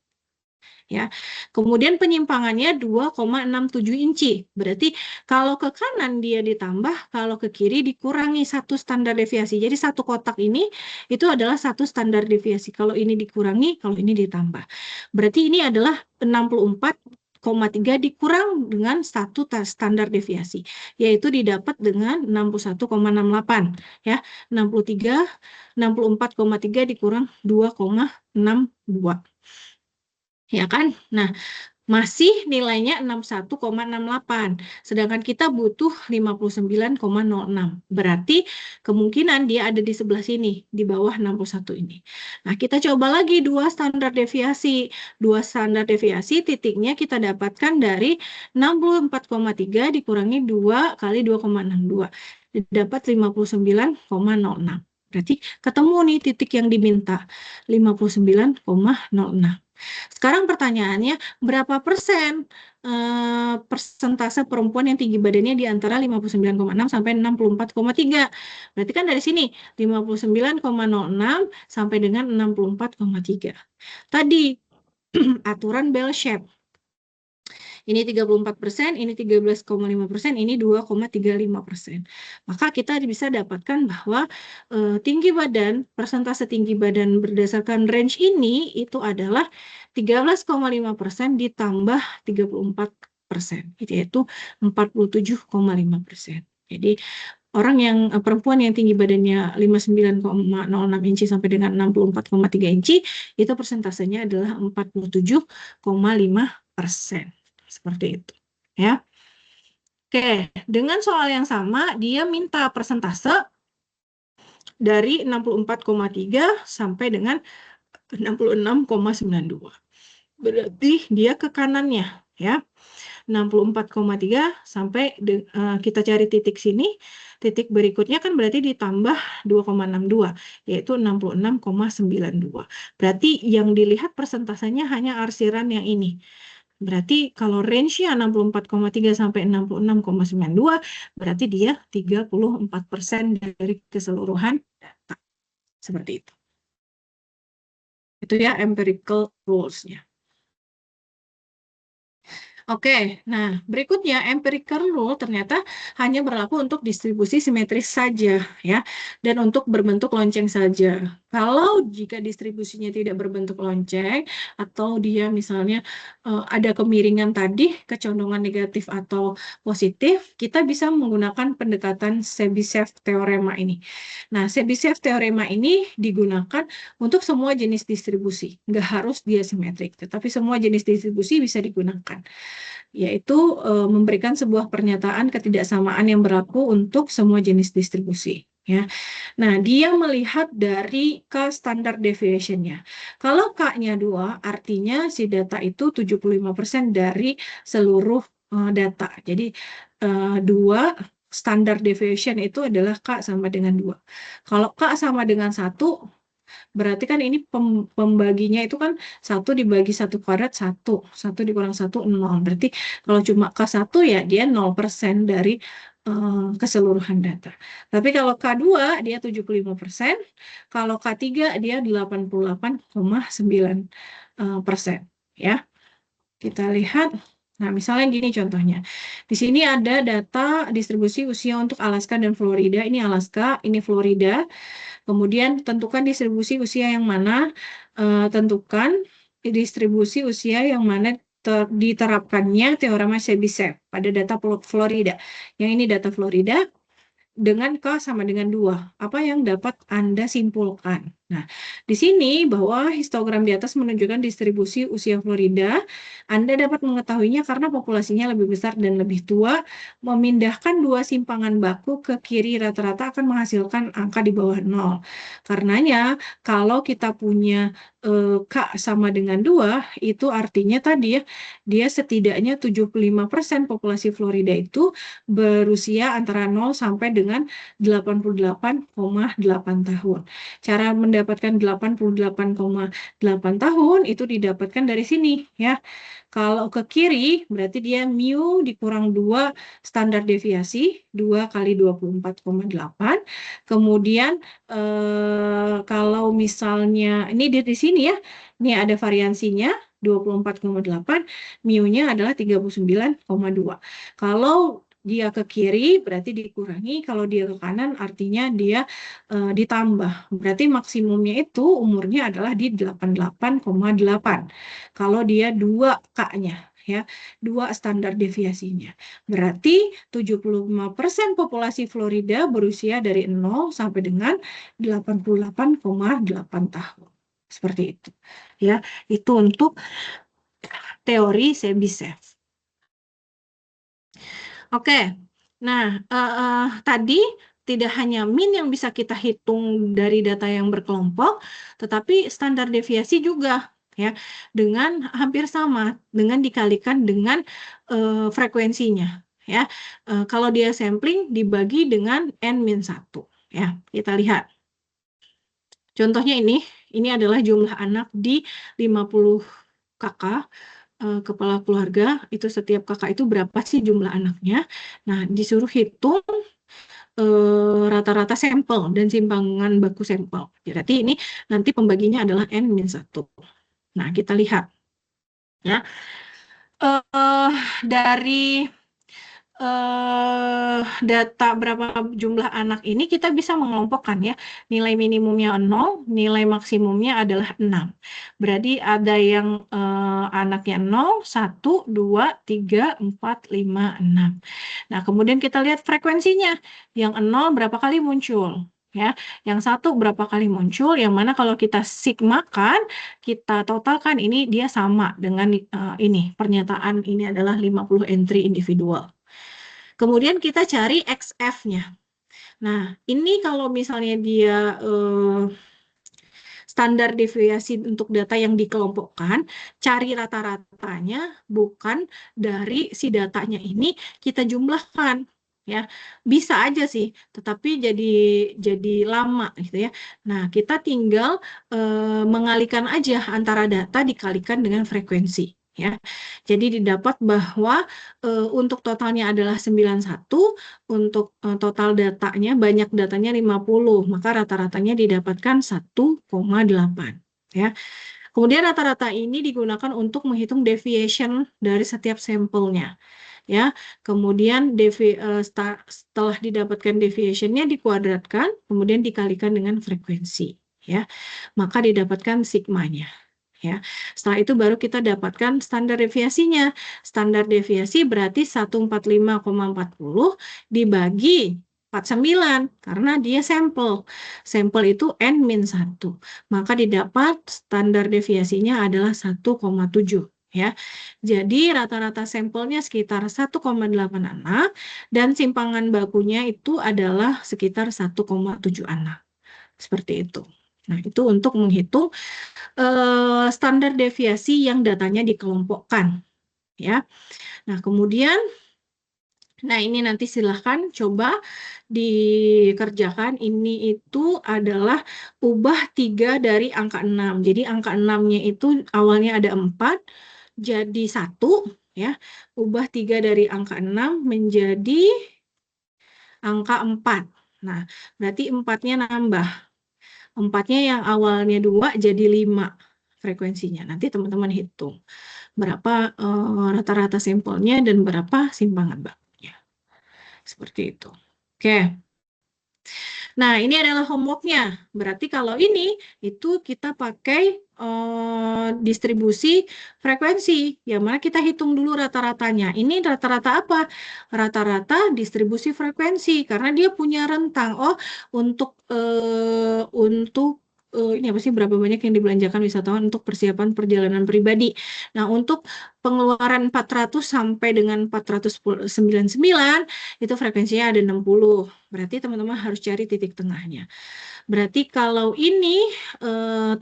Ya. Kemudian penyimpangannya 2,67 inci. Berarti kalau ke kanan dia ditambah, kalau ke kiri dikurangi 1 standar deviasi. Jadi satu kotak ini itu adalah 1 standar deviasi. Kalau ini dikurangi, kalau ini ditambah. Berarti ini adalah 64,3 dikurang dengan 1 standar deviasi, yaitu didapat dengan 61,68 ya. 64,3 dikurang 2,62. Ya kan? Nah, masih nilainya 61,68. Sedangkan kita butuh 59,06. Berarti kemungkinan dia ada di sebelah sini, di bawah 61 ini. Nah, kita coba lagi 2 standar deviasi. 2 standar deviasi titiknya kita dapatkan dari 64,3 dikurangi 2 kali 2,62. Dapat 59,06. Berarti ketemu nih titik yang diminta, 59,06. Sekarang pertanyaannya, berapa persen persentase perempuan yang tinggi badannya di antara 59,6 sampai 64,3? Berarti kan dari sini 59,06 sampai dengan 64,3. Tadi aturan bell shape. Ini 34%, ini 13,5%, ini 2,35%. Maka kita bisa dapatkan bahwa tinggi badan, persentase tinggi badan berdasarkan range ini itu adalah 13,5% ditambah 34%, yaitu 47,5%. Jadi orang yang perempuan yang tinggi badannya 59,06 inci sampai dengan 64,3 inci itu persentasenya adalah 47,5%. Seperti itu ya. Oke, dengan soal yang sama dia minta persentase dari 64,3 sampai dengan 66,92. Berarti dia ke kanannya ya. 64,3 sampai kita cari titik sini, titik berikutnya kan berarti ditambah 2,62 yaitu 66,92. Berarti yang dilihat persentasenya hanya arsiran yang ini. Berarti kalau range-nya 64,3 sampai 66,92, berarti dia 34% dari keseluruhan data. Seperti itu. Itu ya empirical rules-nya. Oke, nah berikutnya empirical rule ternyata hanya berlaku untuk distribusi simetris saja ya, dan untuk berbentuk lonceng saja. Kalau jika distribusinya tidak berbentuk lonceng atau dia misalnya ada kemiringan tadi, kecondongan negatif atau positif, kita bisa menggunakan pendekatan Chebyshev teorema ini. Nah, Chebyshev teorema ini digunakan untuk semua jenis distribusi, nggak harus dia simetrik, tetapi semua jenis distribusi bisa digunakan, yaitu memberikan sebuah pernyataan ketidaksamaan yang berlaku untuk semua jenis distribusi. Ya. Nah, dia melihat dari K standard deviation-nya. Kalau K-nya 2, artinya si data itu 75% dari seluruh data. Jadi 2 standard deviation itu adalah K sama dengan 2. Kalau K sama dengan 1, Berarti kan ini pembaginya itu kan 1 dibagi 1 kuadrat 1. 1 dikurang 1, 0. Berarti kalau cuma K1 ya dia 0% dari keseluruhan data. Tapi kalau K2 dia 75%, kalau K3 dia 88,9%. Ya, kita lihat. Nah, misalnya gini contohnya. Di sini ada data distribusi usia untuk Alaska dan Florida. Ini Alaska, ini Florida. Kemudian tentukan distribusi usia yang mana, tentukan distribusi usia yang mana diterapkannya teorema Chebyshev pada data Florida. Yang ini data Florida dengan K sama dengan 2. Apa yang dapat Anda simpulkan? Nah, di sini bahwa histogram di atas menunjukkan distribusi usia Florida. Anda dapat mengetahuinya karena populasinya lebih besar dan lebih tua. Memindahkan 2 simpangan baku ke kiri rata-rata akan menghasilkan angka di bawah 0. Karenanya, kalau kita punya K sama dengan 2, itu artinya tadi ya, dia setidaknya 75% populasi Florida itu berusia antara 0 sampai dengan 88,8 tahun. Cara mendapatkan 88,8 tahun itu didapatkan dari sini ya. Kalau ke kiri berarti dia mu dikurang 2 standar deviasi, 2 kali 24,8. Kemudian kalau misalnya ini di sini ya, ini ada variansinya 24,8, mu-nya adalah 39,2. Kalau dia ke kiri berarti dikurangi, kalau dia ke kanan artinya dia ditambah. Berarti maksimumnya itu umurnya adalah di 88,8. Kalau dia 2 K-nya ya, 2 standar deviasinya. Berarti 75% populasi Florida berusia dari 0 sampai dengan 88,8 tahun. Seperti itu. Ya, itu untuk teori Chebyshev. Oke, nah tadi tidak hanya min yang bisa kita hitung dari data yang berkelompok, tetapi standar deviasi juga ya, dengan hampir sama, dengan dikalikan dengan frekuensinya ya. Kalau dia sampling dibagi dengan n-1 ya. Kita lihat. Contohnya ini adalah jumlah anak di 50 kakak. Kepala keluarga, itu setiap kakak itu berapa sih jumlah anaknya. Nah, disuruh hitung rata-rata sampel dan simpangan baku sampel. Berarti ini nanti pembaginya adalah n-1. Nah, kita lihat. Ya. Dari data berapa jumlah anak ini kita bisa mengelompokkan ya. Nilai minimumnya 0, nilai maksimumnya adalah 6. Berarti ada yang anaknya 0, 1, 2, 3, 4, 5, 6. Nah, kemudian kita lihat frekuensinya. Yang 0 berapa kali muncul? Ya, yang 1 berapa kali muncul, yang mana kalau kita sigmakan, kita totalkan ini dia sama dengan ini, pernyataan ini adalah 50 entry individual. Kemudian kita cari XF-nya. Nah, ini kalau misalnya dia standar deviasi untuk data yang dikelompokkan, cari rata-ratanya bukan dari si datanya ini kita jumlahkan. Ya, bisa aja sih, tetapi jadi lama gitu ya. Nah, kita tinggal mengalihkan aja antara data dikalikan dengan frekuensi. Ya, jadi didapat bahwa untuk totalnya adalah 91, untuk total datanya, banyak datanya 50, maka rata-ratanya didapatkan 1,8. Ya. Kemudian rata-rata ini digunakan untuk menghitung deviation dari setiap sampelnya. Ya, kemudian setelah didapatkan deviationnya dikuadratkan, kemudian dikalikan dengan frekuensi. Ya, maka didapatkan sigmanya. Ya, setelah itu baru kita dapatkan standar deviasinya. Standar deviasi berarti 145,40 dibagi 49 karena dia sampel. Sampel itu n-1. Maka didapat standar deviasinya adalah 1,7 ya. Jadi rata-rata sampelnya sekitar 1,8 anak dan simpangan bakunya itu adalah sekitar 1,7 anak. Seperti itu. Nah, itu untuk menghitung standar deviasi yang datanya dikelompokkan. Ya. Nah, kemudian Nah, ini nanti silahkan coba dikerjakan. Ini itu adalah ubah 3 dari angka 6. Jadi angka 6-nya itu awalnya ada 4, jadi 1. Ya. Ubah 3 dari angka 6 menjadi angka 4. Nah, berarti 4-nya nambah. 4-nya yang awalnya 2 jadi 5 frekuensinya. Nanti teman-teman hitung berapa rata-rata sampelnya dan berapa simpangan bakunya. Seperti itu. Oke. Nah, ini adalah homework-nya. Berarti kalau ini, itu kita pakai distribusi frekuensi. Yang mana kita hitung dulu rata-ratanya. Ini rata-rata apa? Rata-rata distribusi frekuensi. Karena dia punya rentang. Oh, untuk ini apa sih, berapa banyak yang dibelanjakan wisatawan untuk persiapan perjalanan pribadi. Nah, untuk pengeluaran 400 sampai dengan 499 itu frekuensinya ada 60. Berarti teman-teman harus cari titik tengahnya. Berarti kalau ini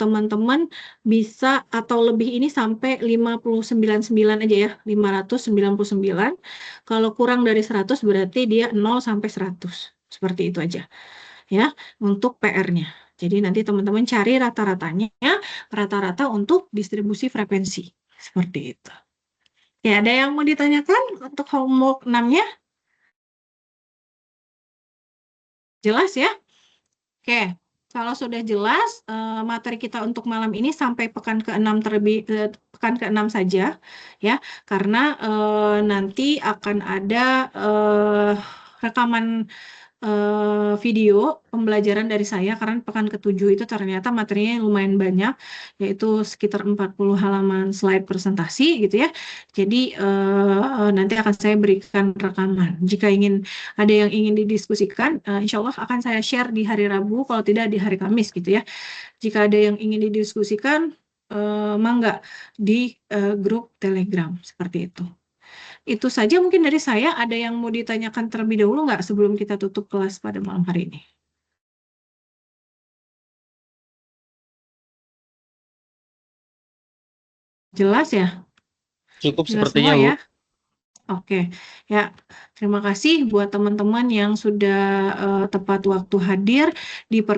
teman-teman bisa atau lebih ini sampai 599 aja ya, 599. Kalau kurang dari 100 berarti dia 0 sampai 100. Seperti itu aja. Ya, untuk PR-nya. Jadi nanti teman-teman cari rata-ratanya, rata-rata untuk distribusi frekuensi. Seperti itu. Ya, ada yang mau ditanyakan untuk homework 6-nya? Jelas ya? Oke, kalau sudah jelas, materi kita untuk malam ini sampai pekan ke-6 pekan ke-6 saja, ya, karena nanti akan ada rekaman video pembelajaran dari saya, karena pekan ke-7 itu ternyata materinya lumayan banyak, yaitu sekitar 40 halaman slide presentasi gitu ya. Jadi nanti akan saya berikan rekaman. Jika ada yang ingin didiskusikan, insya Allah akan saya share di hari Rabu, kalau tidak di hari Kamis gitu ya. Jika ada yang ingin didiskusikan, mangga di grup Telegram, seperti itu. Itu saja mungkin dari saya. Ada yang mau ditanyakan terlebih dahulu nggak sebelum kita tutup kelas pada malam hari ini? Jelas ya? Cukup Jelas sepertinya, semua Bu. ya? Oke, ya, terima kasih buat teman-teman yang sudah tepat waktu hadir di perkuliahan